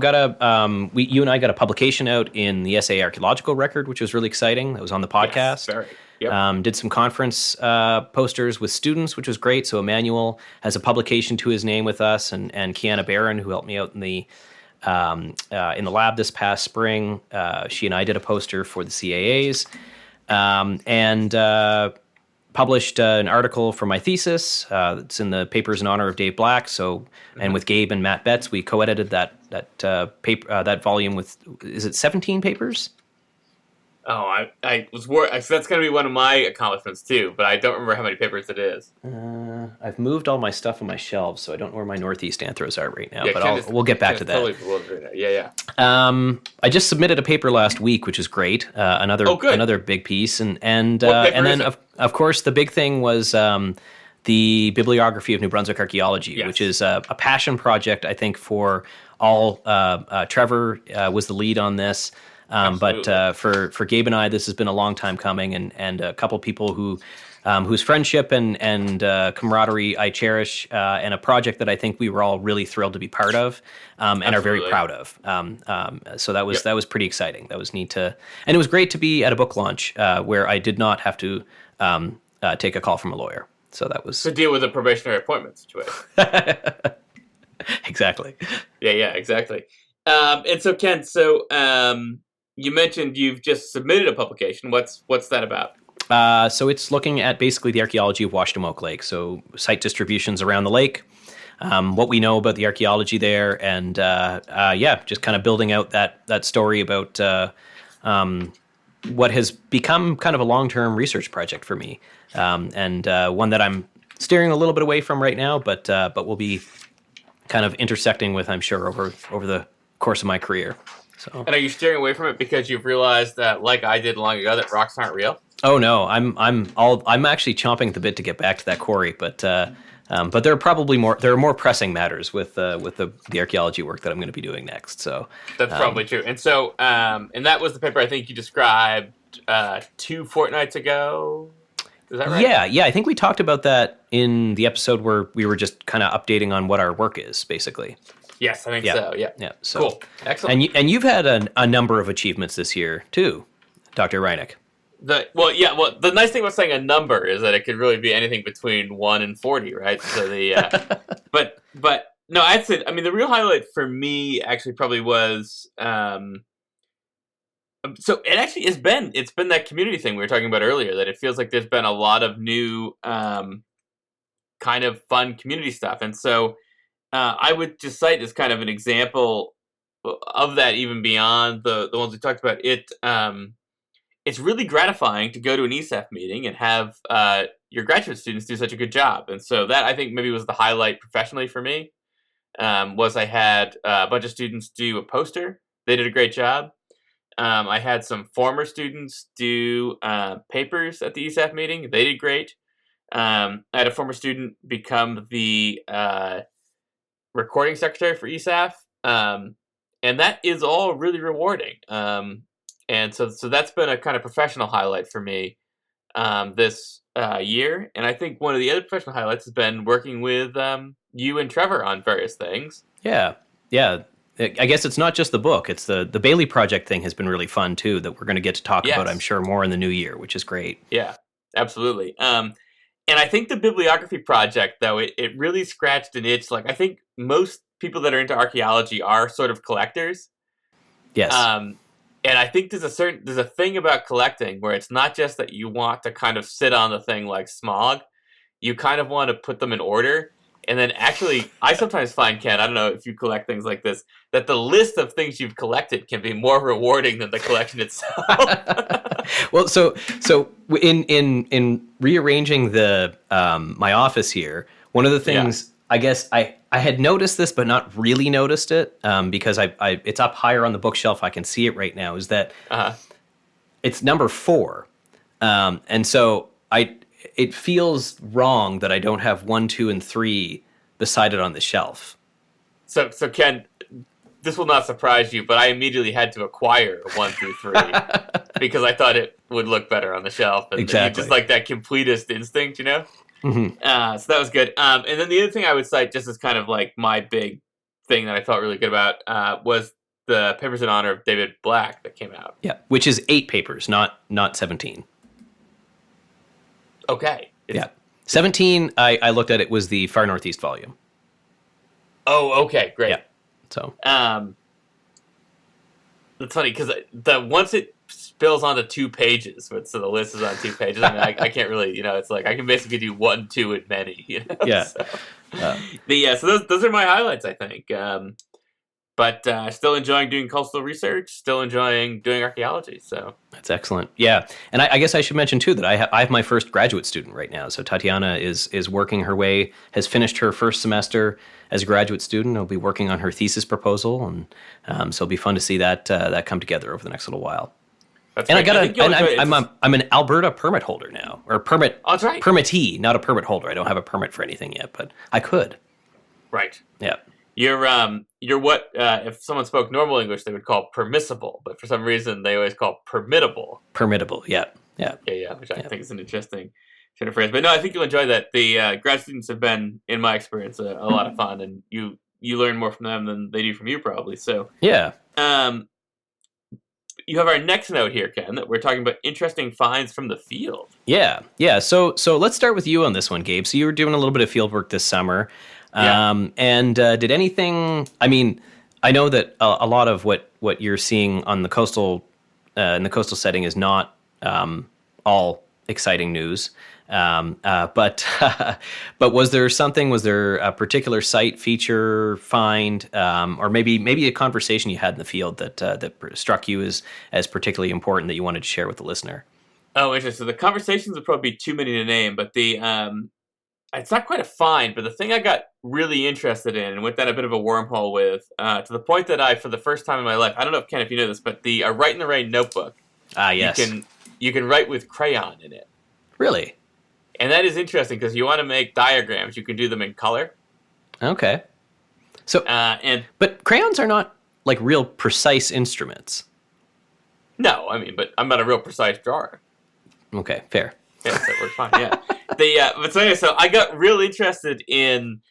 you and I got a publication out in the SA Archaeological Record, which was really exciting. That was on the podcast. Yes, very. Yep. Did some conference posters with students, which was great. So Emanuel has a publication to his name with us, and Kiana Barron, who helped me out in the lab this past spring. She and I did a poster for the CAAs, and published an article for my thesis. It's in the Papers in Honor of Dave Black. So, and with Gabe and Matt Betts, we co-edited that paper, that volume with, is it 17 papers? Oh, I was worried. So that's going to be one of my accomplishments too, but I don't remember how many papers it is. I've moved all my stuff on my shelves, so I don't know where my Northeast anthros are right now. Yeah, but we'll get back to that. Totally bewildered right now. Yeah. I just submitted a paper last week, which is great. Another big piece, and then of course the big thing was the bibliography of New Brunswick archaeology, which is a passion project, I think, for all. Trevor was the lead on this. But for Gabe and I, this has been a long time coming, and a couple people whose friendship and camaraderie I cherish, and a project that I think we were all really thrilled to be part of, and are very proud of. So that was pretty exciting. That was neat and it was great to be at a book launch where I did not have to take a call from a lawyer. So that was to deal with a probationary appointment situation. Exactly. Yeah, exactly. And so Ken, you mentioned you've just submitted a publication. What's that about? So it's looking at basically the archaeology of Washtenamoke Lake. So site distributions around the lake, what we know about the archaeology there, and just kind of building out that story about what has become kind of a long-term research project for me, and one that I'm steering a little bit away from right now, but will be kind of intersecting with, I'm sure, over the course of my career. So. And are you steering away from it because you've realized that, like I did long ago, that rocks aren't real? Oh no, I'm actually chomping at the bit to get back to that quarry, but there are more pressing matters with the archaeology work that I'm going to be doing next. So that's probably true. And so and that was the paper I think you described 2 fortnights ago. Is that right? Yeah. I think we talked about that in the episode where we were just kind of updating on what our work is, basically. Yes, I think so. Yeah. Yeah. So cool. Excellent. And you've had a number of achievements this year too, Dr. Reineck. The nice thing about saying a number is that it could really be anything between 1 and 40, right? So but no, I'd say, I mean, the real highlight for me actually probably was so it's been that community thing we were talking about earlier, that it feels like there's been a lot of new kind of fun community stuff. And so I would just cite as kind of an example of that, even beyond the ones we talked about. It's really gratifying to go to an ESAF meeting and have your graduate students do such a good job. And so that, I think, maybe was the highlight professionally for me, was I had a bunch of students do a poster. They did a great job. I had some former students do papers at the ESAF meeting. They did great. I had a former student become the recording secretary for ESAF. And that is all really rewarding. And so that's been a kind of professional highlight for me this year. And I think one of the other professional highlights has been working with you and Trevor on various things. Yeah. I guess it's not just the book. It's the Bailey Project thing has been really fun too, that we're going to get to talk about, I'm sure, more in the new year, which is great. Yeah, absolutely. And I think the bibliography project, though, it really scratched an itch. Like, I think most people that are into archaeology are sort of collectors. Yes. And I think there's a thing about collecting where it's not just that you want to kind of sit on the thing like Smog. You kind of want to put them in order. And then actually, I sometimes find, Ken, I don't know if you collect things like this, that the list of things you've collected can be more rewarding than the collection itself. Well, so in rearranging the my office here, one of the things I guess I had noticed this, but not really noticed it because I it's up higher on the bookshelf. I can see it right now. Is that it's number 4, and so it feels wrong that I don't have 1, 2, and 3 beside it on the shelf. So Ken, this will not surprise you, but I immediately had to acquire 1 through 3 because I thought it would look better on the shelf. And exactly. Just like that completist instinct, you know? Mm-hmm. So that was good. And then the other thing I would cite, just as kind of like my big thing that I felt really good about, was the Papers in Honor of David Black that came out. Yeah, which is 8 papers, not 17. Okay. Yeah. 17, I looked at it, was the Far Northeast volume. Oh, okay, great. Yeah. So. It's funny because once it spills onto 2 pages, so the list is on 2 pages. I mean, I can't really, it's like I can basically do 1, 2, and many. Yeah. So those are my highlights, I think. But still enjoying doing coastal research, still enjoying doing archaeology. So that's excellent. Yeah, and I guess I should mention too that I have my first graduate student right now. So Tatiana is working her way, has finished her first semester as a graduate student. Will be working on her thesis proposal, and so it'll be fun to see that come together over the next little while. That's and great. I'm an Alberta permit holder now, or permit that's right. Permittee, not a permit holder. I don't have a permit for anything yet, but I could. Right. Yeah. You're what if someone spoke normal English they would call permissible, but for some reason they always call permittable. Permittable, yeah, which I think is an interesting turn of phrase. But no, I think you'll enjoy that. The grad students have been, in my experience, a lot of fun, and you learn more from them than they do from you, probably. So yeah. You have our next note here, Ken, that we're talking about interesting finds from the field. Yeah. So let's start with you on this one, Gabe. So you were doing a little bit of field work this summer. And did anything? I mean, I know that a lot of what you're seeing on the coastal in the coastal setting is not all exciting news. But was there something? Was there a particular site, feature, find, or maybe a conversation you had in the field that struck you as particularly important that you wanted to share with the listener? Oh, interesting. So the conversations would probably be too many to name, but it's not quite a find, but the thing I got really interested in and went down a bit of a wormhole with, to the point that for the first time in my life, I don't know, Ken, if you know this, but the Write in the Rain notebook. Yes. You can write with crayon in it. Really? And that is interesting because you want to make diagrams. You can do them in color. Okay. So, but crayons are not like real precise instruments. No, I mean, but I'm not a real precise drawer. Okay, fair. Yeah, so we're fine. Yeah. So I got real interested in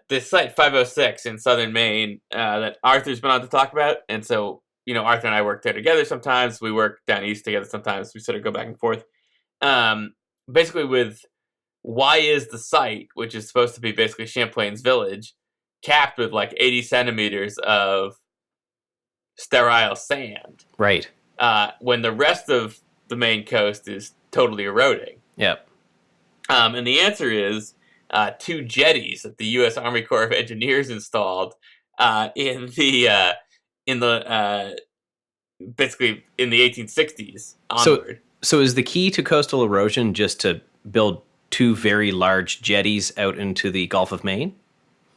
this site 506 in southern Maine that Arthur's been on to talk about, and so Arthur and I work there together sometimes. We work down east together sometimes. We sort of go back and forth. Basically, with why is the site, which is supposed to be basically Champlain's village, capped with like 80 centimeters of sterile sand? Right. When the rest of the Maine coast is totally eroding. Yep. And the answer is 2 jetties that the U.S. Army Corps of Engineers installed basically in the 1860s onward. So is the key to coastal erosion just to build 2 very large jetties out into the Gulf of Maine?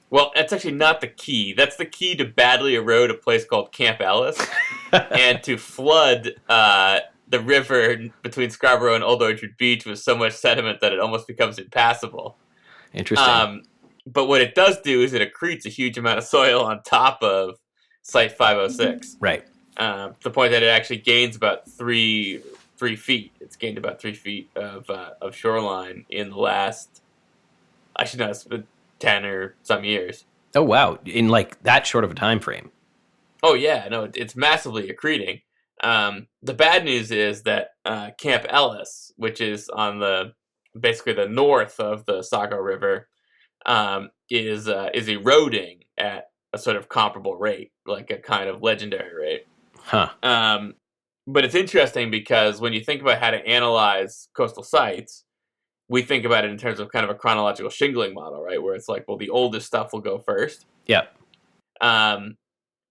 Well, that's actually not the key. That's the key to badly erode a place called Camp Ellis and to flood the river between Scarborough and Old Orchard Beach with so much sediment that it almost becomes impassable. Interesting. But what it does do is it accretes a huge amount of soil on top of Site 506. Right. To the point that it actually gains about 3 feet. It's gained about 3 feet of shoreline in the last, I should know, it's been 10 or some years. Oh, wow. In like that short of a time frame. Oh yeah, no, it's massively accreting. The bad news is that Camp Ellis, which is on the basically the north of the Saco River, is eroding at a sort of comparable rate, like a kind of legendary rate. Huh. But it's interesting because when you think about how to analyze coastal sites, we think about it in terms of kind of a chronological shingling model, right? Where it's like, well, the oldest stuff will go first. Yeah.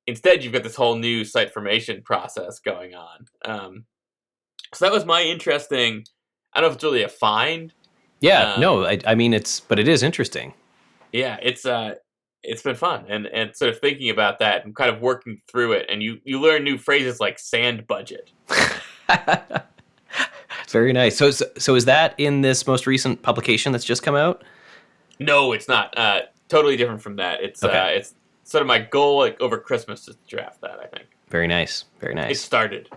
Instead, you've got this whole new site formation process going on. So that was my interesting. I don't know if it's really a find. Yeah. No, I mean but it is interesting. Yeah, it's been fun and sort of thinking about that and kind of working through it, and you learn new phrases like sand budget. Very nice. So is that in this most recent publication that's just come out? No, it's not. Totally different from that. It's Okay. It's sort of my goal, like over Christmas, to draft that. I think Very nice. Very it nice. started.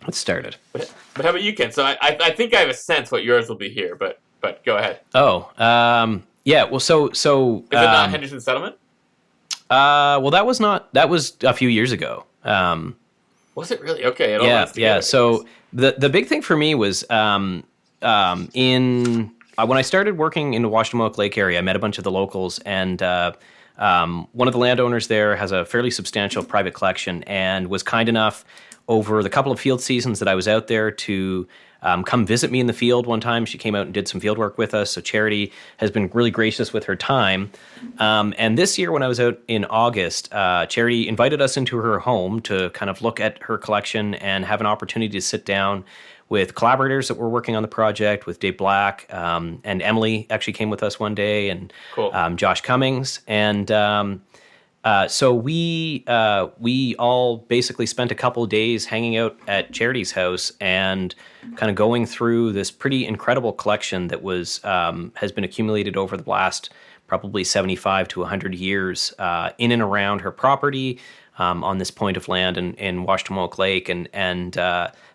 It started. But how about you, Ken? So I think I have a sense what yours will be here, but go ahead. Oh, yeah. Well, so Is it not Henderson Settlement? well, that was a few years ago. Was it really? Okay. It all Yeah, runs together. yeah. So the big thing for me was when I started working in the Washtenaw Lake area, I met a bunch of the locals, and one of the landowners there has a fairly substantial private collection, and was kind enough over the couple of field seasons that I was out there to come visit me in the field one time. She came out and did some field work with us. So Charity has been really gracious with her time. And this year when I was out in August, Charity invited us into her home to kind of look at her collection and have an opportunity to sit down with collaborators that were working on the project, with Dave Black, and Emily actually came with us one day, and Cool. Josh Cummings. And so we all basically spent a couple of days hanging out at Charity's house and kind of going through this pretty incredible collection that was has been accumulated over the last probably 75 to 100 years in and around her property on this point of land in Washtenaw Lake, and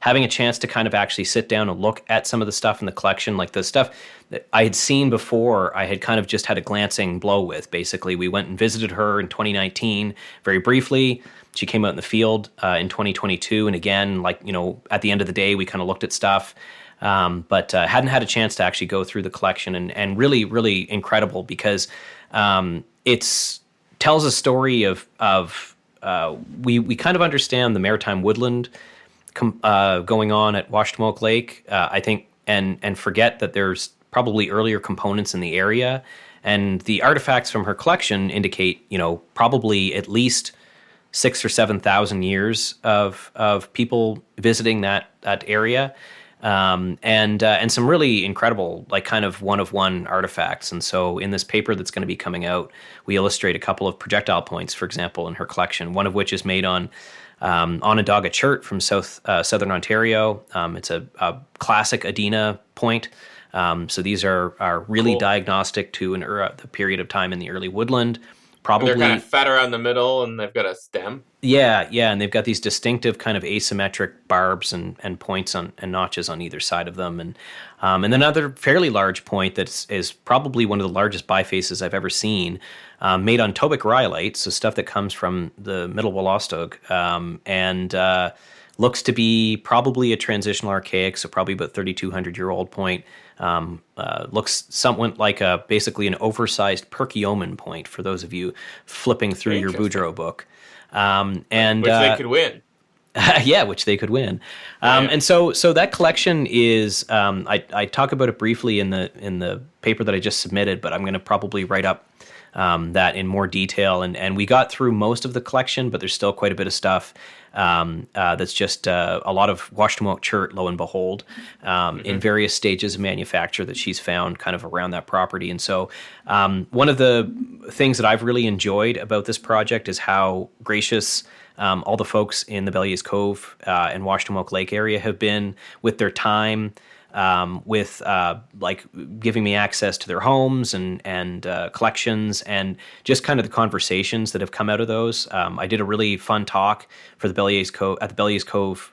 having a chance to kind of actually sit down and look at some of the stuff in the collection, like the stuff that I had seen before, I had kind of just had a glancing blow with. Basically, we went and visited her in 2019 very briefly. She came out in the field in 2022, and again, like, you know, at the end of the day, we kind of looked at stuff, but hadn't had a chance to actually go through the collection, and really, really incredible because it's tells a story of we kind of understand the maritime woodland going on at Washtenaw Lake, I think, and forget that there's probably earlier components in the area, and the artifacts from her collection indicate, you know, probably at least 6,000 or 7,000 years of people visiting that area, and some really incredible, like, kind of one of one artifacts. And so in this paper that's going to be coming out, we illustrate a couple of projectile points, for example, in her collection. One of which is made on Onondaga chert from southern Ontario. It's a classic Adena point. So these are really Cool. diagnostic to the period of time in the early woodland. Probably They're kind of fat around the middle, and they've got a stem. yeah, and they've got these distinctive kind of asymmetric barbs and points and notches on either side of them, and another fairly large point that is probably one of the largest bifaces I've ever seen, made on Tobic rhyolite, so stuff that comes from the Middle Wolastoq, and looks to be probably a transitional archaic, so probably about 3,200-year-old point. Looks somewhat like basically an oversized Perkiomen point for those of you flipping through your Interesting. Boudreaux book. And Which they could win. yeah, which they could win. Yeah. And so that collection is, I talk about it briefly in the paper that I just submitted, but I'm going to probably write up that in more detail. And we got through most of the collection, but there's still quite a bit of stuff that's just a lot of Washtenaw chert, lo and behold, in various stages of manufacture that she's found kind of around that property. And so one of the things that I've really enjoyed about this project is how gracious all the folks in the Belliers Cove and Washtenaw Lake area have been with their time, with like giving me access to their homes and collections, and just kind of the conversations that have come out of those. I did a really fun talk for the Belliers Cove at the Belliers Cove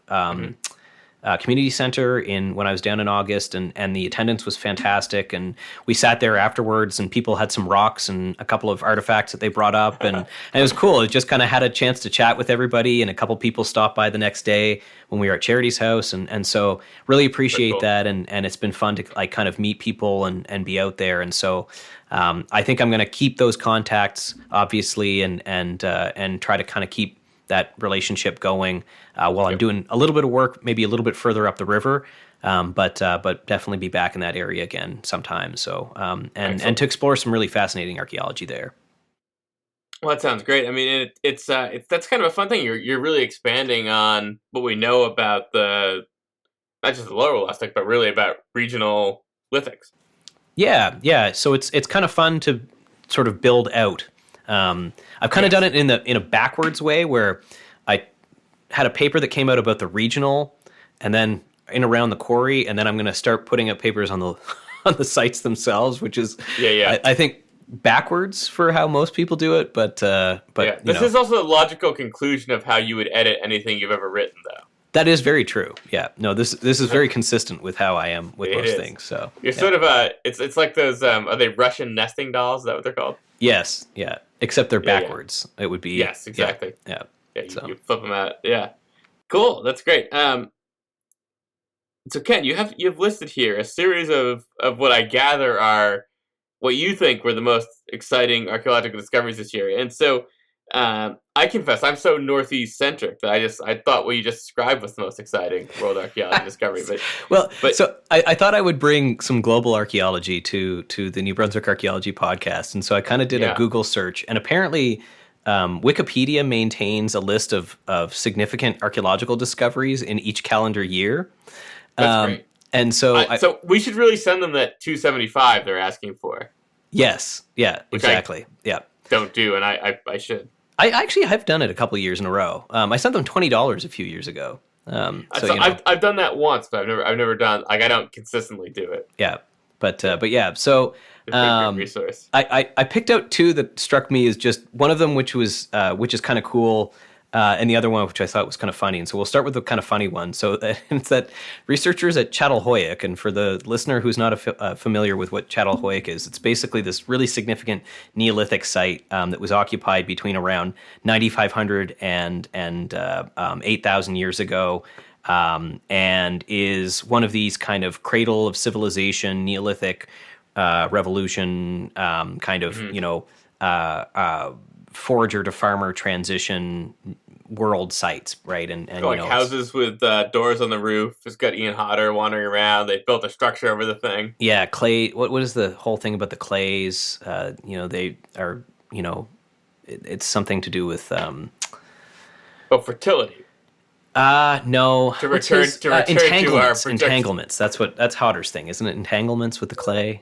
community center when I was down in August, and the attendance was fantastic. And we sat there afterwards, and people had some rocks and a couple of artifacts that they brought up, and it was cool. It just kind of had a chance to chat with everybody, and a couple people stopped by the next day when we were at Charity's house, and so really appreciate cool. that, and it's been fun to like kind of meet people and be out there, and so. I think I'm going to keep those contacts, obviously, and try to kind of keep that relationship going while I'm doing a little bit of work, maybe a little bit further up the river, but definitely be back in that area again sometime. So and to explore some really fascinating archaeology there. Well, that sounds great. I mean, it's that's kind of a fun thing. You're really expanding on what we know about not just the lower Westic, but really about regional lithics. Yeah. So it's kind of fun to sort of build out. I've kind of done it in a backwards way, where I had a paper that came out about the regional, and then in around the quarry, and then I'm going to start putting up papers on the on the sites themselves, which is I think backwards for how most people do it. But this is also the logical conclusion of how you would edit anything you've ever written, though. That is very true. Yeah. No, this is very consistent with how I am with most things. So you're sort of it's like those are they Russian nesting dolls? Is that what they're called? Yes. Yeah. Except they're backwards. It would be exactly. Yeah. You flip them out. Yeah. Cool. That's great. So Ken, you've listed here a series of what I gather are what you think were the most exciting archaeological discoveries this year, and so. I confess, I'm so northeast centric that I thought what you just described was the most exciting world archaeology discovery. So I thought I would bring some global archaeology to the New Brunswick Archaeology podcast, and so I kind of did a Google search, and apparently Wikipedia maintains a list of significant archaeological discoveries in each calendar year. That's great. And so so we should really send them that 275 they're asking for. Yes. Yeah. Exactly. Yeah. Don't do, and I should. I actually have done it a couple of years in a row. I sent them $20 a few years ago. I've done that once, but I've never done, like, I don't consistently do it. Yeah, but yeah. So resource. I picked out two that struck me as just one of them, which is kind of cool. And the other one, which I thought was kind of funny. And so we'll start with the kind of funny one. So it's that researchers at Çatalhöyük, and for the listener who's not familiar with what Çatalhöyük is, it's basically this really significant Neolithic site that was occupied between around 9,500 and 8,000 years ago, and is one of these kind of cradle of civilization, Neolithic revolution, kind of, forager to farmer transition world sites, right? And like houses with doors on the roof. It's got Ian Hodder wandering around. They built a structure over the thing. Yeah, clay. What is the whole thing about the clays? They are. It's something to do with. Fertility. No. To return to our entanglements. That's Hodder's thing, isn't it? Entanglements with the clay.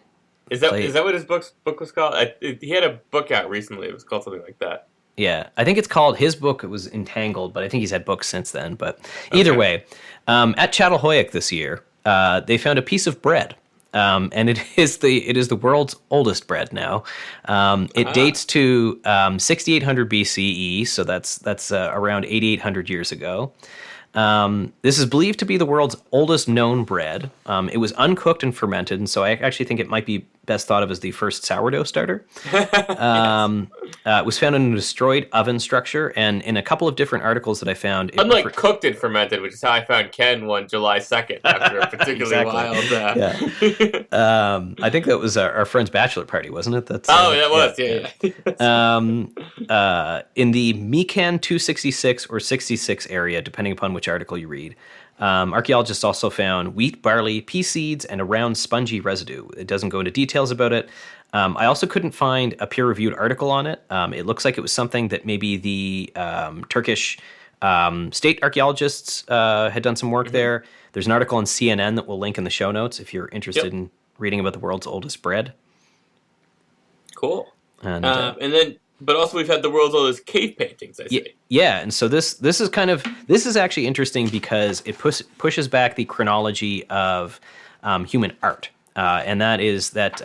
Is that what his book was called? He had a book out recently. It was called something like that. Yeah, I think it's called, his book, it was Entangled, but I think he's had books since then. But either way, at Çatalhöyük this year, they found a piece of bread, and it is the world's oldest bread now. It dates to 6800 BCE, so that's around 8,800 years ago. This is believed to be the world's oldest known bread. It was uncooked and fermented, and so I actually think it might be best thought of as the first sourdough starter. It was found in a destroyed oven structure, and in a couple of different articles that I found... Unlike cooked and fermented, which is how I found Ken one July 2nd after a particularly wild... I think that was our friend's bachelor party, wasn't it? That was. In the Mecan 266 or 66 area, depending upon which article you read, archaeologists also found wheat, barley, pea seeds, and a round spongy residue. It doesn't go into details about it. I also couldn't find a peer-reviewed article on it. It looks like it was something that maybe the Turkish state archaeologists had done some work there. There's an article on CNN that we'll link in the show notes if you're interested in reading about the world's oldest bread. Cool. And then... But also we've had the world's oldest cave paintings, I see. Yeah, and so this is actually interesting because it pushes back the chronology of human art. And that is that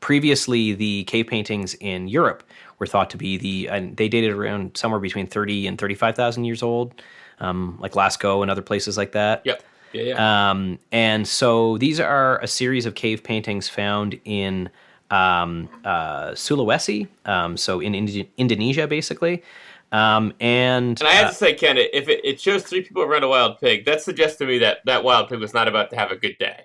previously the cave paintings in Europe were thought to be they dated around somewhere between 30 and 35,000 years old, like Lascaux and other places like that. Yep. And so these are a series of cave paintings found in Sulawesi, so in Indonesia, basically. And I have to say, Ken, if it shows 3 people around a wild pig, that suggests to me that that wild pig was not about to have a good day.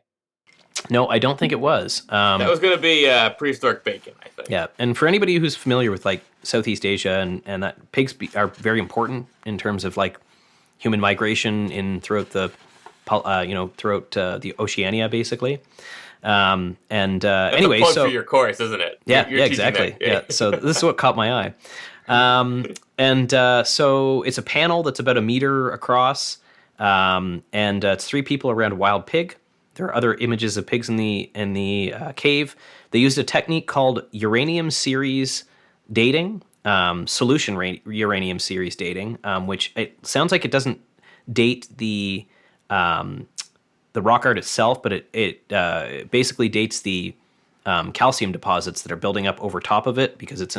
No, I don't think it was. That was going to be prehistoric bacon, I think. Yeah, and for anybody who's familiar with like Southeast Asia and that pigs are very important in terms of like human migration throughout the Oceania, basically. And That's anyway, a plug so for your course, isn't it? yeah, You're exactly. That. Yeah, so this is what caught my eye. So it's a panel that's about a meter across, and it's 3 people around a wild pig. There are other images of pigs in the cave. They used a technique called uranium series dating, uranium series dating, which it sounds like it doesn't date the rock art itself, but it basically dates the calcium deposits that are building up over top of it because it's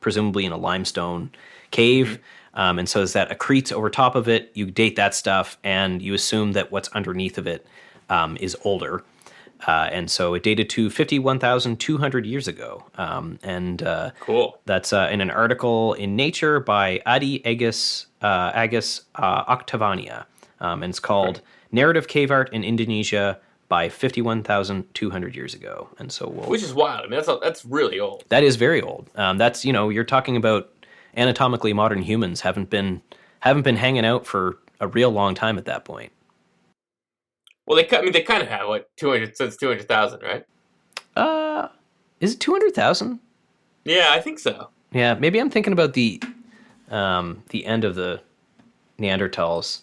presumably in a limestone cave. And so as that accretes over top of it, you date that stuff and you assume that what's underneath of it is older. And so it dated to 51,200 years ago. Cool. That's in an article in Nature by Adi Agus Octavania. And it's called Narrative Cave Art in Indonesia by 51,200 years ago. And so which is wild. I mean, that's really old. That is very old. That's, you're talking about anatomically modern humans haven't been hanging out for a real long time at that point. Well, they kind of have like 200,000, right? Is it 200,000? Yeah, I think so. Yeah, maybe I'm thinking about the end of the Neanderthals.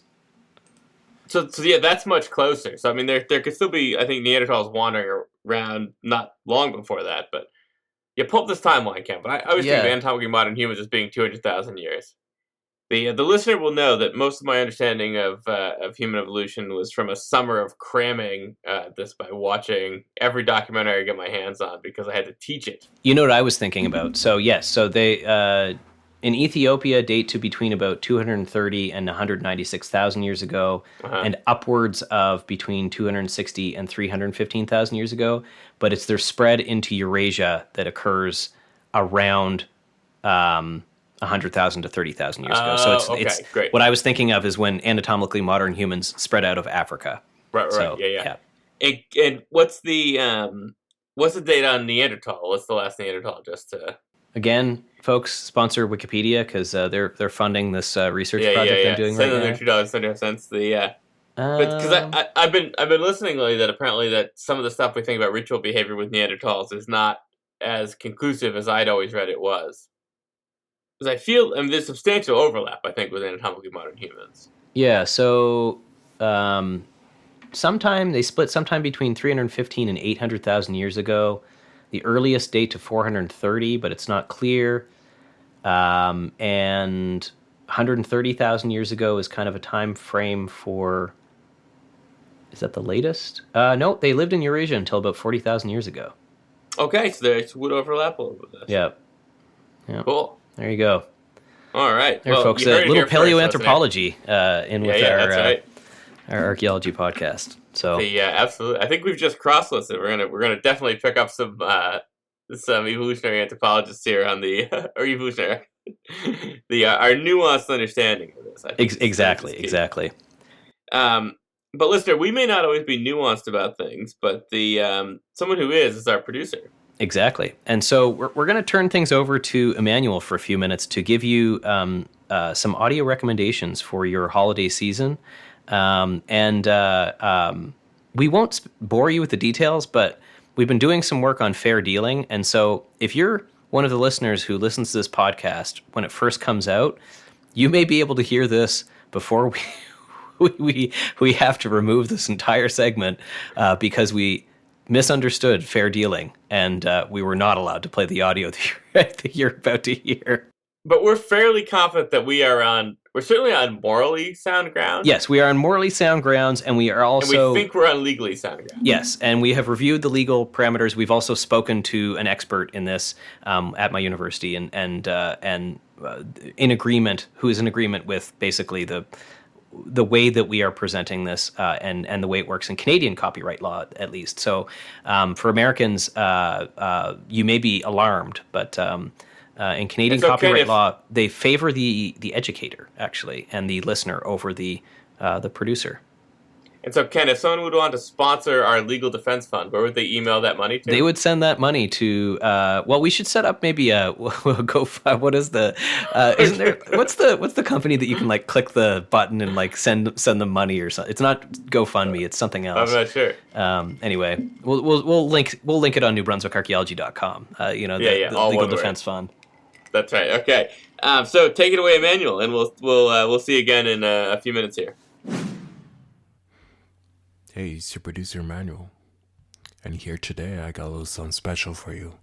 So yeah, that's much closer. So I mean, there could still be, I think, Neanderthals wandering around not long before that. But you pull up this timeline, Ken. But I always think of anatomically modern humans as being 200,000 years. The listener will know that most of my understanding of human evolution was from a summer of cramming this by watching every documentary I get my hands on because I had to teach it. You know what I was thinking about? So yes, so they in Ethiopia date to between about 230 and 196,000 years ago, and upwards of between 260 and 315,000 years ago. But it's their spread into Eurasia that occurs around 100,000 to 30,000 years ago. So it's great. What I was thinking of is when anatomically modern humans spread out of Africa. Right. So, yeah. And what's the date on Neanderthal? What's the last Neanderthal? Just to again, folks, sponsor Wikipedia because they're funding this research project I'm doing right now. Send them $2.75. Because I've been listening lately that apparently that some of the stuff we think about ritual behavior with Neanderthals is not as conclusive as I'd always read it was. Because I feel, there's substantial overlap, I think, with anatomically modern humans. Yeah, so they split sometime between 315 and 800,000 years ago. The earliest date to 430, but it's not clear. And 130,000 years ago is kind of a time frame for... Is that the latest? No, they lived in Eurasia until about 40,000 years ago. Okay, so there would overlap a little bit with this. Yeah. Cool. There you go. All right. There, folks. A little paleoanthropology our archaeology podcast. So yeah, absolutely. I think we've just cross-listed. We're gonna definitely pick up some evolutionary anthropologists here on the or evolutionary our nuanced understanding of this. I think exactly. But listener, we may not always be nuanced about things, but someone who is our producer. Exactly. And so we're going to turn things over to Emanuel for a few minutes to give you some audio recommendations for your holiday season. We won't bore you with the details, but we've been doing some work on fair dealing. And so if you're one of the listeners who listens to this podcast when it first comes out, you may be able to hear this before we have to remove this entire segment because we misunderstood fair dealing, and we were not allowed to play the audio that you're about to hear. But we're fairly confident that we're certainly on morally sound ground. Yes, we are on morally sound grounds, and we are also... And we think we're on legally sound ground. Yes, and we have reviewed the legal parameters. We've also spoken to an expert in this at my university, and in agreement, who is in agreement with basically the way that we are presenting this and the way it works in Canadian copyright law, at least. So for Americans, you may be alarmed, but in Canadian copyright law, they favor the educator, actually, and the listener over the producer. And so, Ken, if someone would want to sponsor our legal defense fund, where would they email that money to? They would send that money to. Well, we should set up maybe a go. What is the? Isn't there? What's the company that you can like click the button and like send them money or something? It's not GoFundMe. It's something else. I'm not sure. Anyway, we'll link it on NewBrunswickArchaeology.com. The legal defense fund. That's right. Okay. So take it away, Emanuel, and we'll see you again in a few minutes here. Hey, it's your producer Emanuel, and here today I got a little something special for you,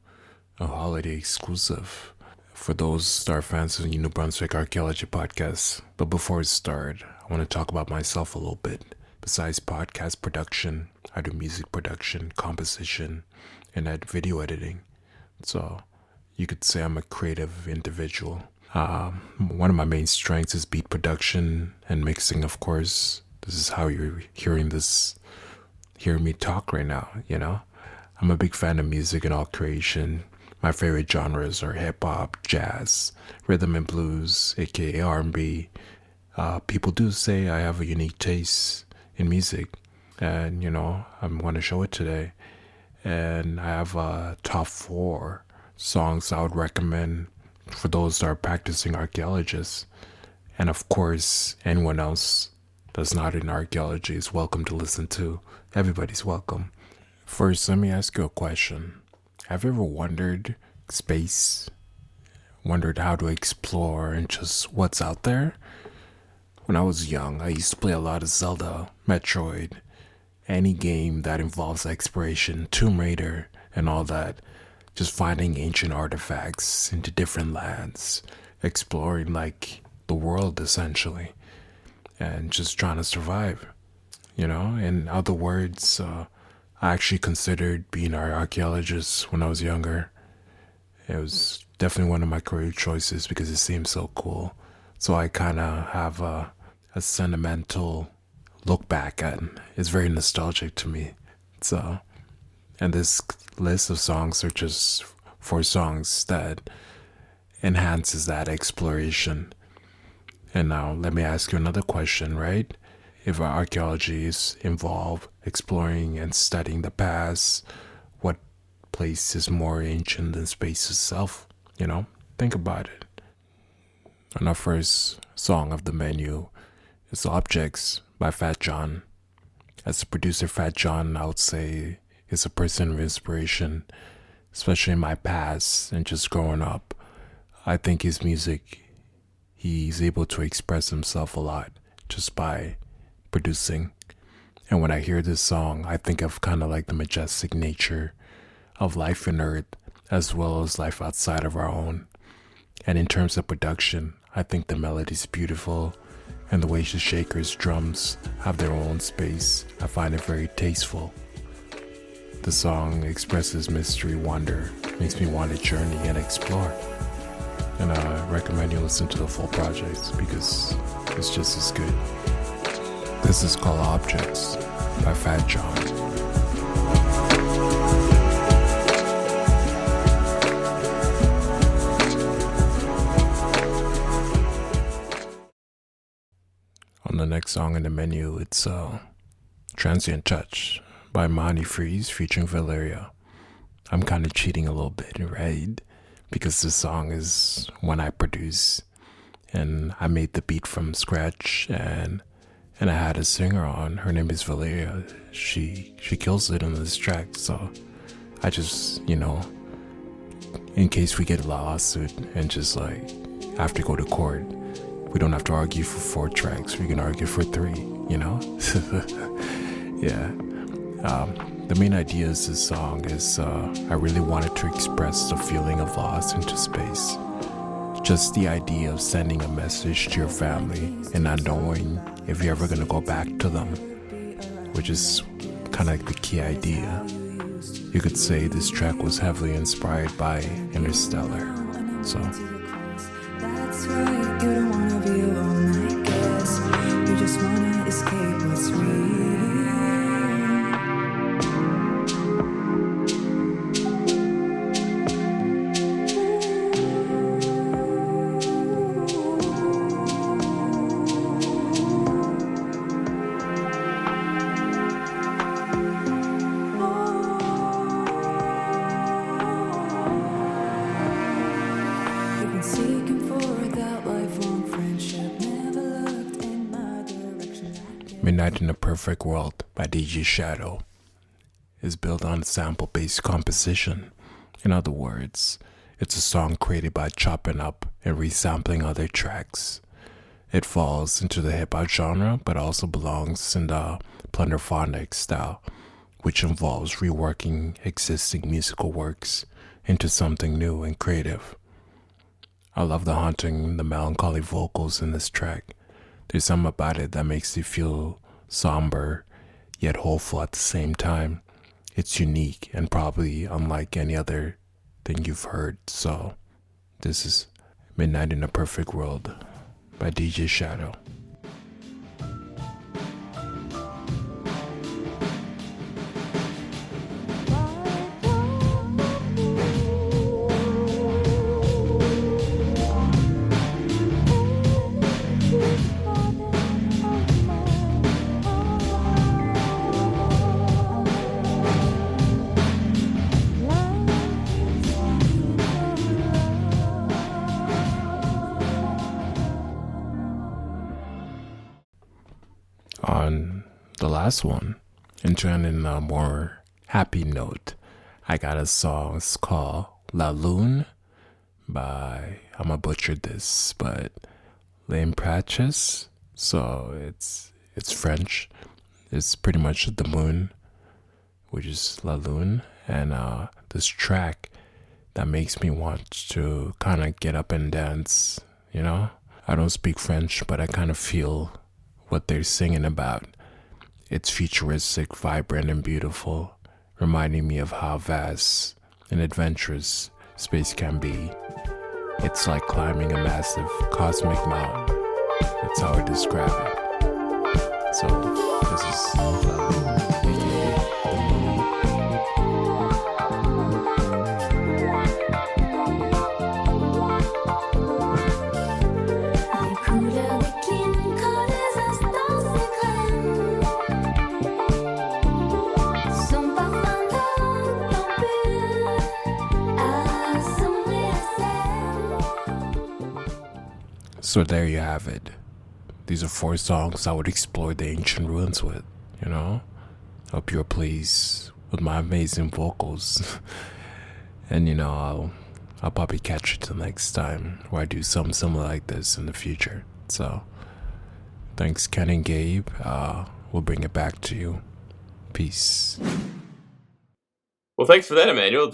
a holiday exclusive for those star fans of the New Brunswick Archaeology podcast. But before we start, I want to talk about myself a little bit. Besides podcast production, I do music production, composition, and I do video editing. So you could say I'm a creative individual. One of my main strengths is beat production and mixing, of course. This is how you're hearing me talk right now, you know? I'm a big fan of music and all creation. My favorite genres are hip-hop, jazz, rhythm and blues, aka R&B. People do say I have a unique taste in music, and, I'm going to show it today. And I have a top 4 songs I would recommend for those that are practicing archaeologists. And, of course, anyone else that's not in archaeology is welcome to listen to. Everybody's welcome. First, let me ask you a question. Have you ever wondered space? Wondered how to explore and just what's out there? When I was young, I used to play a lot of Zelda, Metroid, any game that involves exploration, Tomb Raider, and all that. Just finding ancient artifacts into different lands, exploring like the world essentially. And just trying to survive, In other words, I actually considered being an archaeologist when I was younger. It was definitely one of my career choices because it seemed so cool. So I kind of have a sentimental look back at it. It's very nostalgic to me. So, and this list of songs are just 4 songs that enhances that exploration. And now let me ask you another question, right? If archaeology is involved exploring and studying the past, what place is more ancient than space itself? Think about it. And our first song of the menu is Objects by Fat John. As the producer, Fat John, I would say, is a person of inspiration, especially in my past and just growing up. I think his music, he's able to express himself a lot just by producing. And when I hear this song, I think of kind of like the majestic nature of life on Earth, as well as life outside of our own. And in terms of production, I think the melody's beautiful, and the way the shakers, drums have their own space, I find it very tasteful. The song expresses mystery, wonder, makes me want to journey and explore. And I recommend you listen to the full project because it's just as good. This is called Objects by Fat John. On the next song in the menu, it's Transient Touch by Monty Freeze featuring Valeria. I'm kind of cheating a little bit, right? Because this song is one I produced, and I made the beat from scratch, and I had a singer on. Her name is Valeria. She kills it on this track, so I just, in case we get a lawsuit and just like have to go to court, we don't have to argue for 4 tracks. We can argue for 3, Yeah. The main idea of this song is I really wanted to express the feeling of loss into space. Just the idea of sending a message to your family and not knowing if you're ever going to go back to them, which is kind of like the key idea. You could say this track was heavily inspired by Interstellar. So. That's right, you don't wanna be alone, I guess. You just Midnight in a Perfect World by DJ Shadow is built on sample-based composition. In other words, it's a song created by chopping up and resampling other tracks. It falls into the hip-hop genre, but also belongs in the plunderphonic style, which involves reworking existing musical works into something new and creative. I love the haunting, the melancholy vocals in this track. There's something about it that makes you feel somber, yet hopeful at the same time. It's unique and probably unlike any other thing you've heard. So, this is Midnight in a Perfect World by DJ Shadow. On the last one, and to end in a more happy note, I got a song. It's called La Lune by, I'm gonna butcher this, but Lane Pratchess. So it's French. It's pretty much the moon, which is La Lune. And this track that makes me want to kind of get up and dance, you know? I don't speak French, but I kind of feel what they're singing about. It's futuristic, vibrant, and beautiful, reminding me of how vast and adventurous space can be. It's like climbing a massive cosmic mountain. That's how I describe it. So, this is La Lune, aka the moon. So there you have it. These are 4 songs I would explore the ancient ruins with, you know? Hope you're pleased with my amazing vocals. And, you know, I'll probably catch you till next time where I do something similar like this in the future. So, thanks Ken and Gabe. We'll bring it back to you. Peace. Well, thanks for that, Emanuel.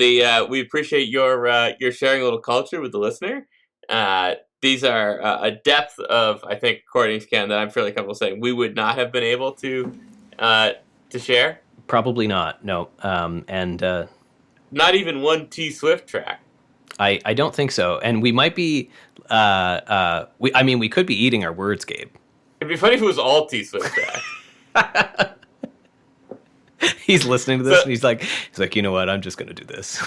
We appreciate your sharing a little culture with the listener. These are a depth of, I think, recordings, Ken, that I'm fairly comfortable saying we would not have been able to share. Probably not. No. And not even one T Swift track. I don't think so. And we might be. We could be eating our words, Gabe. It'd be funny if it was all T Swift tracks. He's listening to this and he's like, you know what? I'm just gonna do this. So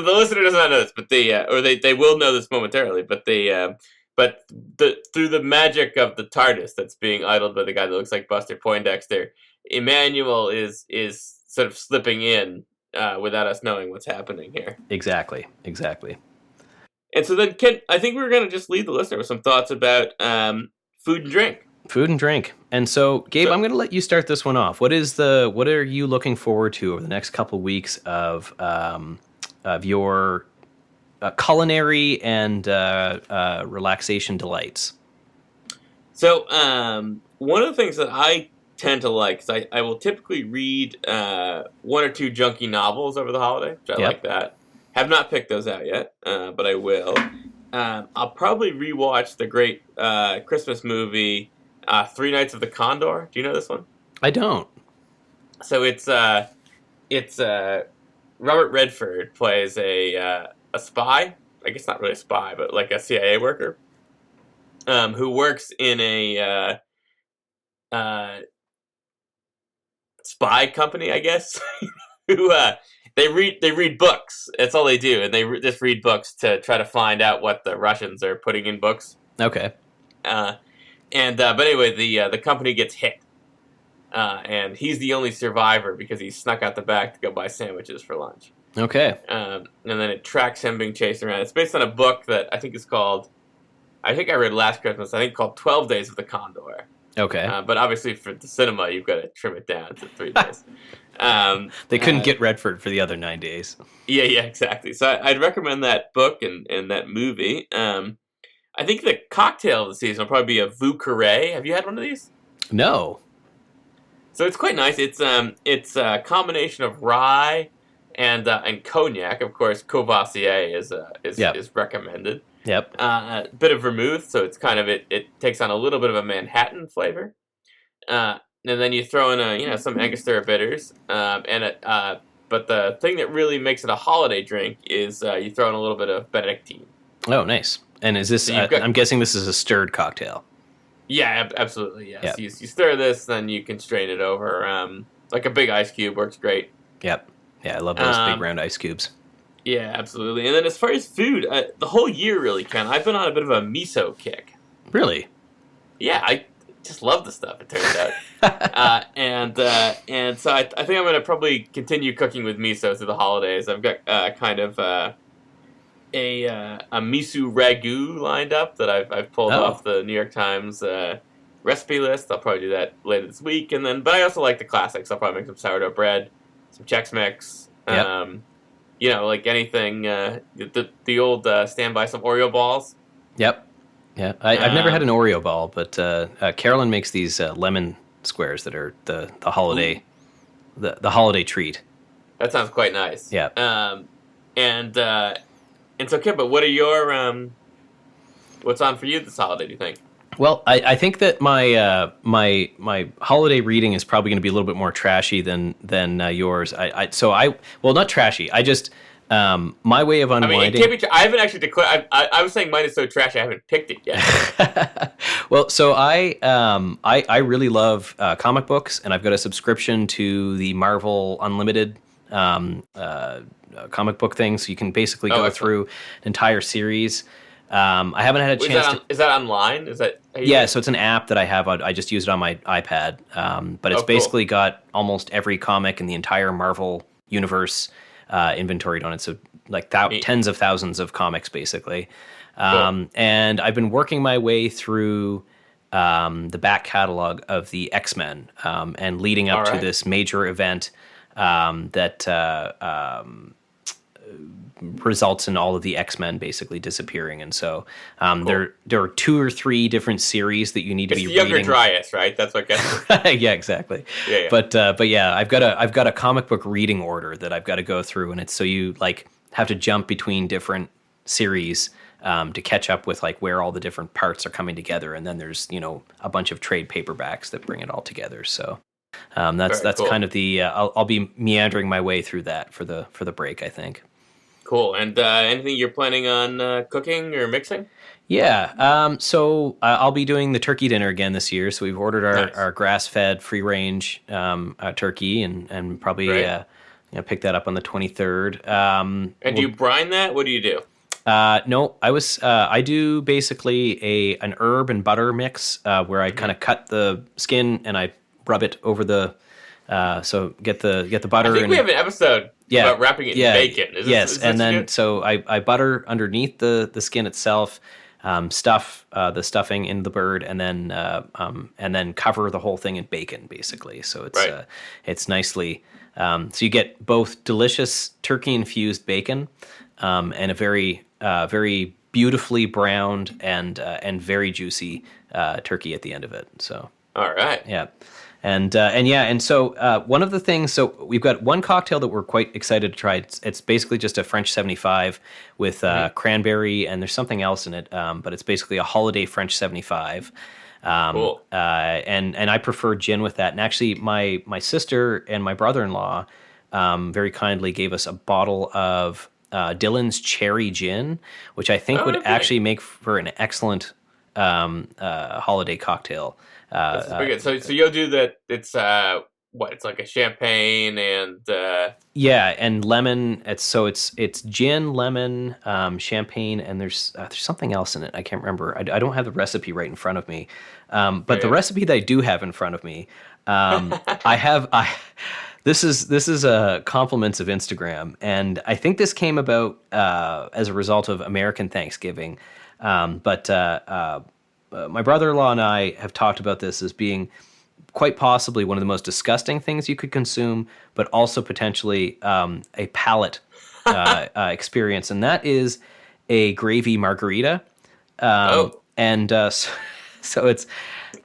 the listener does not know this, but they will know this momentarily. But through the magic of the TARDIS that's being idled by the guy that looks like Buster Poindexter, Emmanuel is sort of slipping in without us knowing what's happening here. Exactly. And so then, Ken, I think we're gonna just lead the listener with some thoughts about food and drink. Food and drink. And so, Gabe, I'm going to let you start this one off. What are you looking forward to over the next couple weeks of your culinary and relaxation delights? So, one of the things that I tend to like is I will typically read 1 or 2 junky novels over the holiday, which I like that. Have not picked those out yet, but I will. I'll probably rewatch the great Christmas movie, 3 Nights of the Condor. Do you know this one? I don't. So it's Robert Redford plays a spy. I guess not really a spy, but like a CIA worker, who works in a spy company, I guess. Who they read books. That's all they do, and they just read books to try to find out what the Russians are putting in books. Okay. But anyway, the company gets hit, and he's the only survivor because he snuck out the back to go buy sandwiches for lunch. Okay. And then it tracks him being chased around. It's based on a book that I think is called, I think I read last Christmas, I think called 12 Days of the Condor. Okay. But obviously for the cinema, you've got to trim it down to 3 days. They couldn't get Redford for the other 9 days. Yeah, exactly. So I'd recommend that book and that movie. I think the cocktail of the season will probably be a Vue Carré. Have you had one of these? No. So it's quite nice. It's a combination of rye and cognac. Of course, Courvoisier is recommended. Yep. A bit of vermouth, so it's kind of it takes on a little bit of a Manhattan flavor. And then you throw in some Angostura bitters, but the thing that really makes it a holiday drink is you throw in a little bit of Benedictine. Oh, nice. And is this? So I'm guessing this is a stirred cocktail. Yeah, absolutely. Yes. Yep. You stir this, then you can strain it over. Like a big ice cube works great. Yep. Yeah, I love those big round ice cubes. Yeah, absolutely. And then as far as food, the whole year really, Ken, I've been on a bit of a miso kick. Really? Yeah, I just love the stuff. It turns out, and so I think I'm going to probably continue cooking with miso through the holidays. I've got kind of a miso ragu lined up that I've pulled off the New York Times recipe list. I'll probably do that later this week, but I also like the classics. I'll probably make some sourdough bread, some Chex Mix. Yep. Like anything. The old stand by some Oreo balls. Yep. Yeah, I've never had an Oreo ball, but Carolyn makes these lemon squares that are the holiday the holiday treat. That sounds quite nice. Yeah. And so, Kip, but what are your what's on for you this holiday? Do you think? Well, I think that my my holiday reading is probably going to be a little bit more trashy than yours. Well, not trashy. I just my way of unwinding. I mean, it can't be. I haven't actually declared. I was saying mine is so trashy. I haven't picked it yet. Well, so I really love comic books, and I've got a subscription to the Marvel Unlimited comic book thing, so you can basically go through an entire series. I haven't had a chance. Is that online? Is that? Yeah, so it's an app that I have. I just use it on my iPad, but it's basically got almost every comic in the entire Marvel universe inventoried on it. So like tens of thousands of comics, basically. And I've been working my way through the back catalog of the X-Men and leading up to this major event that results in all of the X-Men basically disappearing. And so there are 2 or 3 different series that you need to be reading. It's the Younger Dryas, right? That's what gets it. Yeah, exactly. Yeah. But yeah, I've got a comic book reading order that I've got to go through, and it's so you like have to jump between different series to catch up with like where all the different parts are coming together, and then there's a bunch of trade paperbacks that bring it all together. So that's cool. Kind of the I'll be meandering my way through that for the break, I think. Cool. And anything you're planning on cooking or mixing? Yeah. So I'll be doing the turkey dinner again this year. So we've ordered our grass-fed, free-range turkey, and probably pick that up on the 23rd. And do you brine that? What do you do? No, I do basically an herb and butter mix where I kind of cut the skin and I rub it over the so get the butter. I think we have an episode about wrapping it in bacon. Is and then good? So I butter underneath the skin itself, stuff the stuffing in the bird, and then cover the whole thing in bacon, basically. So it's nicely so you get both delicious turkey infused bacon and a very very beautifully browned and very juicy turkey at the end of it. So all right, yeah. And so one of the things, so we've got one cocktail that we're quite excited to try. It's basically just a French 75 with cranberry, and there's something else in it, but it's basically a holiday French 75. Cool. And I prefer gin with that. And actually, my sister and my brother-in-law very kindly gave us a bottle of Dylan's Cherry Gin, which I think would actually make for an excellent holiday cocktail. That's pretty good. So you'll do that. It's it's like a champagne and and lemon. It's gin, lemon, champagne, and there's something else in it. I can't remember. I don't have the recipe right in front of me. But the recipe that I do have in front of me, this is compliments of Instagram, and I think this came about as a result of American Thanksgiving. But my brother-in-law and I have talked about this as being quite possibly one of the most disgusting things you could consume, but also potentially a palate experience, and that is a gravy margarita. So it's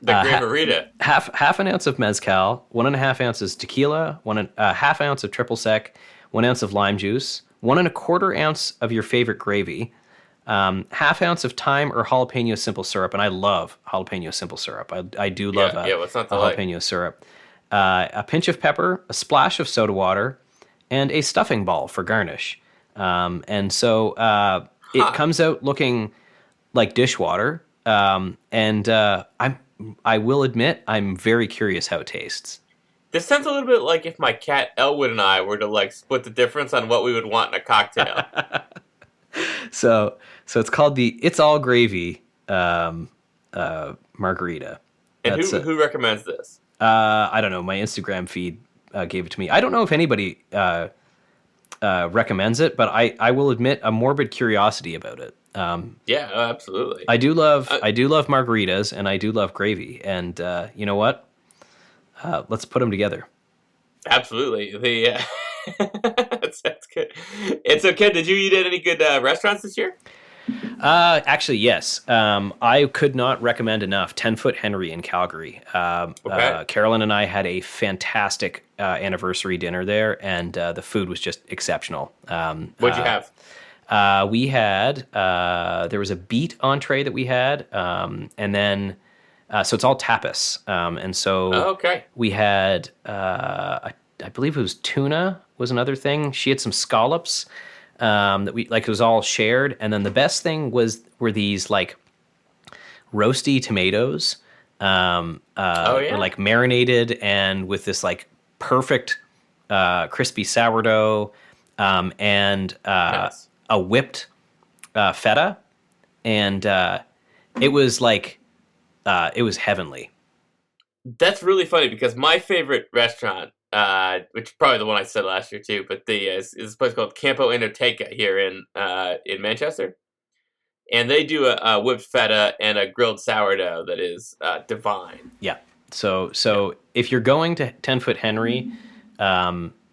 the graverita. half an ounce of mezcal, 1.5 ounces tequila, half ounce of triple sec, 1 ounce of lime juice, 1.25 ounce of your favorite gravy, half ounce of thyme or jalapeno simple syrup, and I love jalapeno simple syrup. I do love what's not a to like? jalapeno syrup. A pinch of pepper, a splash of soda water, and a stuffing ball for garnish. And so it comes out looking like dishwater. I will admit, I'm very curious how it tastes. This sounds a little bit like if my cat Elwood and I were to like split the difference on what we would want in a cocktail. So it's called the It's All Gravy margarita. And who recommends this? I don't know. My Instagram feed gave it to me. I don't know if anybody recommends it, but I will admit a morbid curiosity about it. Absolutely. I do love margaritas, and I do love gravy. And you know what? Let's put them together. Absolutely. That's good. And so, Ken, did you eat at any good restaurants this year? Actually, yes. I could not recommend enough 10-Foot Henry in Calgary. Carolyn and I had a fantastic anniversary dinner there, and the food was just exceptional. What'd you have? We had, there was a beet entree that we had, and then, so it's all tapas. And so we had, I believe it was tuna was another thing. She had some scallops that it was all shared. And then the best thing were these like roasty tomatoes, were like marinated and with this like perfect crispy sourdough, and nice. A whipped feta, and it was like it was heavenly. That's really funny because my favorite restaurant, which is probably the one I said last year too, but is a place called Campo Enoteca here in Manchester, and they do a whipped feta and a grilled sourdough that is divine. Yeah. So if you're going to 10-Foot Henry,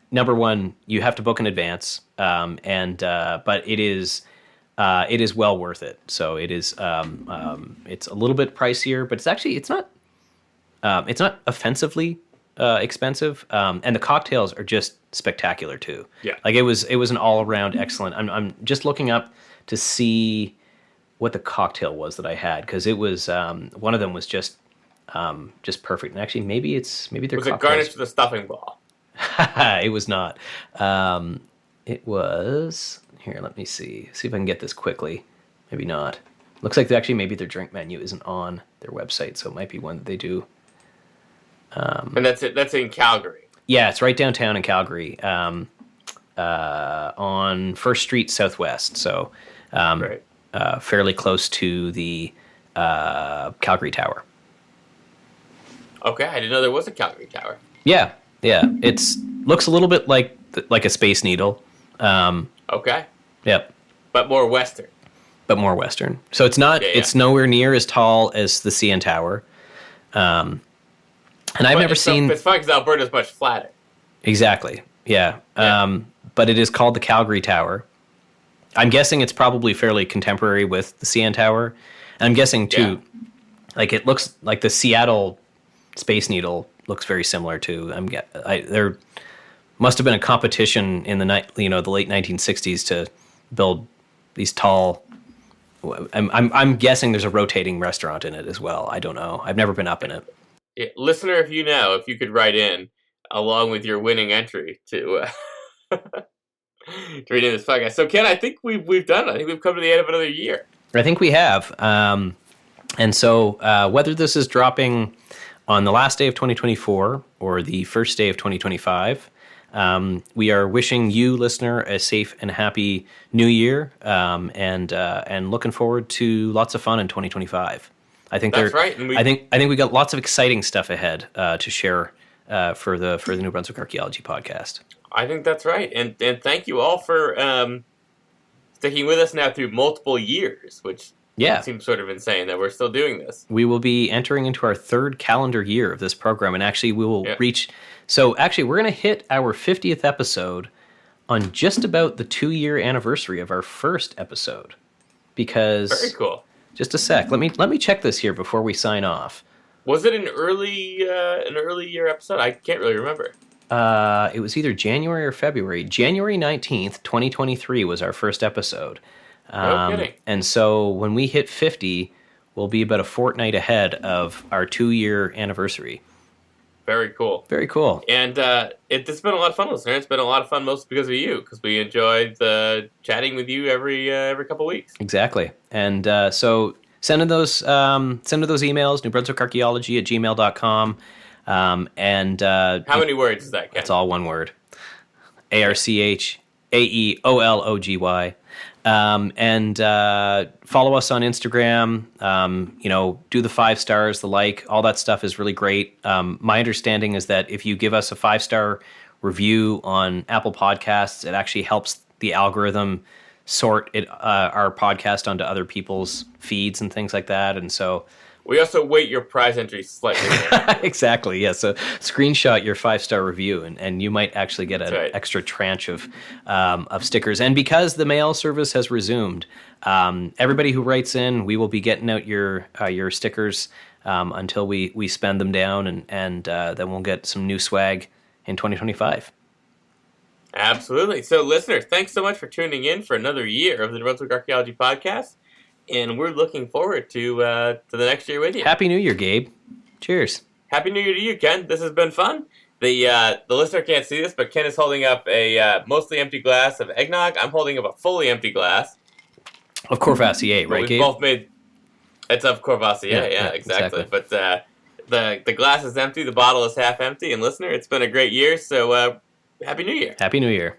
number one, you have to book in advance, but it is well worth it. So it is it's a little bit pricier, but it's not offensively expensive, and the cocktails are just spectacular too. Yeah, like it was an all around excellent. I'm just looking up to see what the cocktail was that I had, because it was one of them was just perfect. And actually, maybe their was it garnished with a stuffing ball? It was not. It was here. Let me see if I can get this quickly. Maybe not. Looks like maybe their drink menu isn't on their website, so it might be one that they do. And that's it. That's in Calgary. Yeah, it's right downtown in Calgary, on First Street Southwest. So, right. Fairly close to the Calgary Tower. Okay, I didn't know there was a Calgary Tower. Yeah. It's looks a little bit like a Space Needle. Okay. Yep. But more Western. So it's not. Yeah. It's nowhere near as tall as the CN Tower. And I've never seen. It's fine because Alberta's much flatter. Exactly. Yeah. But it is called the Calgary Tower. I'm guessing it's probably fairly contemporary with the CN Tower. And I'm guessing too, like it looks like the Seattle Space Needle looks very similar to. There must have been a competition in the late 1960s to build these tall. I'm guessing there's a rotating restaurant in it as well. I don't know. I've never been up in it. Yeah, listener, if you could write in along with your winning entry to read in this podcast. So, Ken, I think we've done it. I think we've come to the end of another year. I think we have. And so whether this is dropping on the last day of 2024 or the first day of 2025, we are wishing you, listener, a safe and happy new year, and looking forward to lots of fun in 2025. I think that's right. I think we got lots of exciting stuff ahead to share for the New Brunswick Archaeology podcast. I think that's right, and thank you all for sticking with us now through multiple years, which Yeah. It seems sort of insane that we're still doing this. We will be entering into our third calendar year of this program, and actually we will reach... So actually, we're going to hit our 50th episode on just about the 2-year anniversary of our first episode. Because... Very cool. Just a sec. Let me check this here before we sign off. Was it an early year episode? I can't really remember. It was either January or February. January 19th, 2023 was our first episode. No kidding. And so when we hit 50, we'll be about a fortnight ahead of our 2-year anniversary. Very cool. Very cool. And it's been a lot of fun, listener. It's been a lot of fun mostly because of you, because we enjoyed chatting with you every couple weeks. Exactly. And so send in those emails, newbrunswickarchaeology@gmail.com. And how many words is that, Ken? It's all one word. ARCHAEOLOGY. And follow us on Instagram. Do the 5 stars, the like, all that stuff is really great. My understanding is that if you give us a 5-star review on Apple Podcasts, it actually helps the algorithm sort our podcast onto other people's feeds and things like that. And so we also weight your prize entry slightly more. Exactly, yeah. So screenshot your 5-star review, and you might actually get an right. extra tranche of stickers. And because the mail service has resumed, everybody who writes in, we will be getting out your stickers until we spend them down, and then we'll get some new swag in 2025. Absolutely. So, listeners, thanks so much for tuning in for another year of the Brunswick Archaeology Podcast. And we're looking forward to the next year with you. Happy New Year, Gabe. Cheers. Happy New Year to you, Ken. This has been fun. The listener can't see this, but Ken is holding up a mostly empty glass of eggnog. I'm holding up a fully empty glass. Of Courvoisier, right, Gabe? Both made... It's of Courvoisier, yeah, exactly. But the glass is empty, the bottle is half empty. And listener, it's been a great year, so Happy New Year. Happy New Year.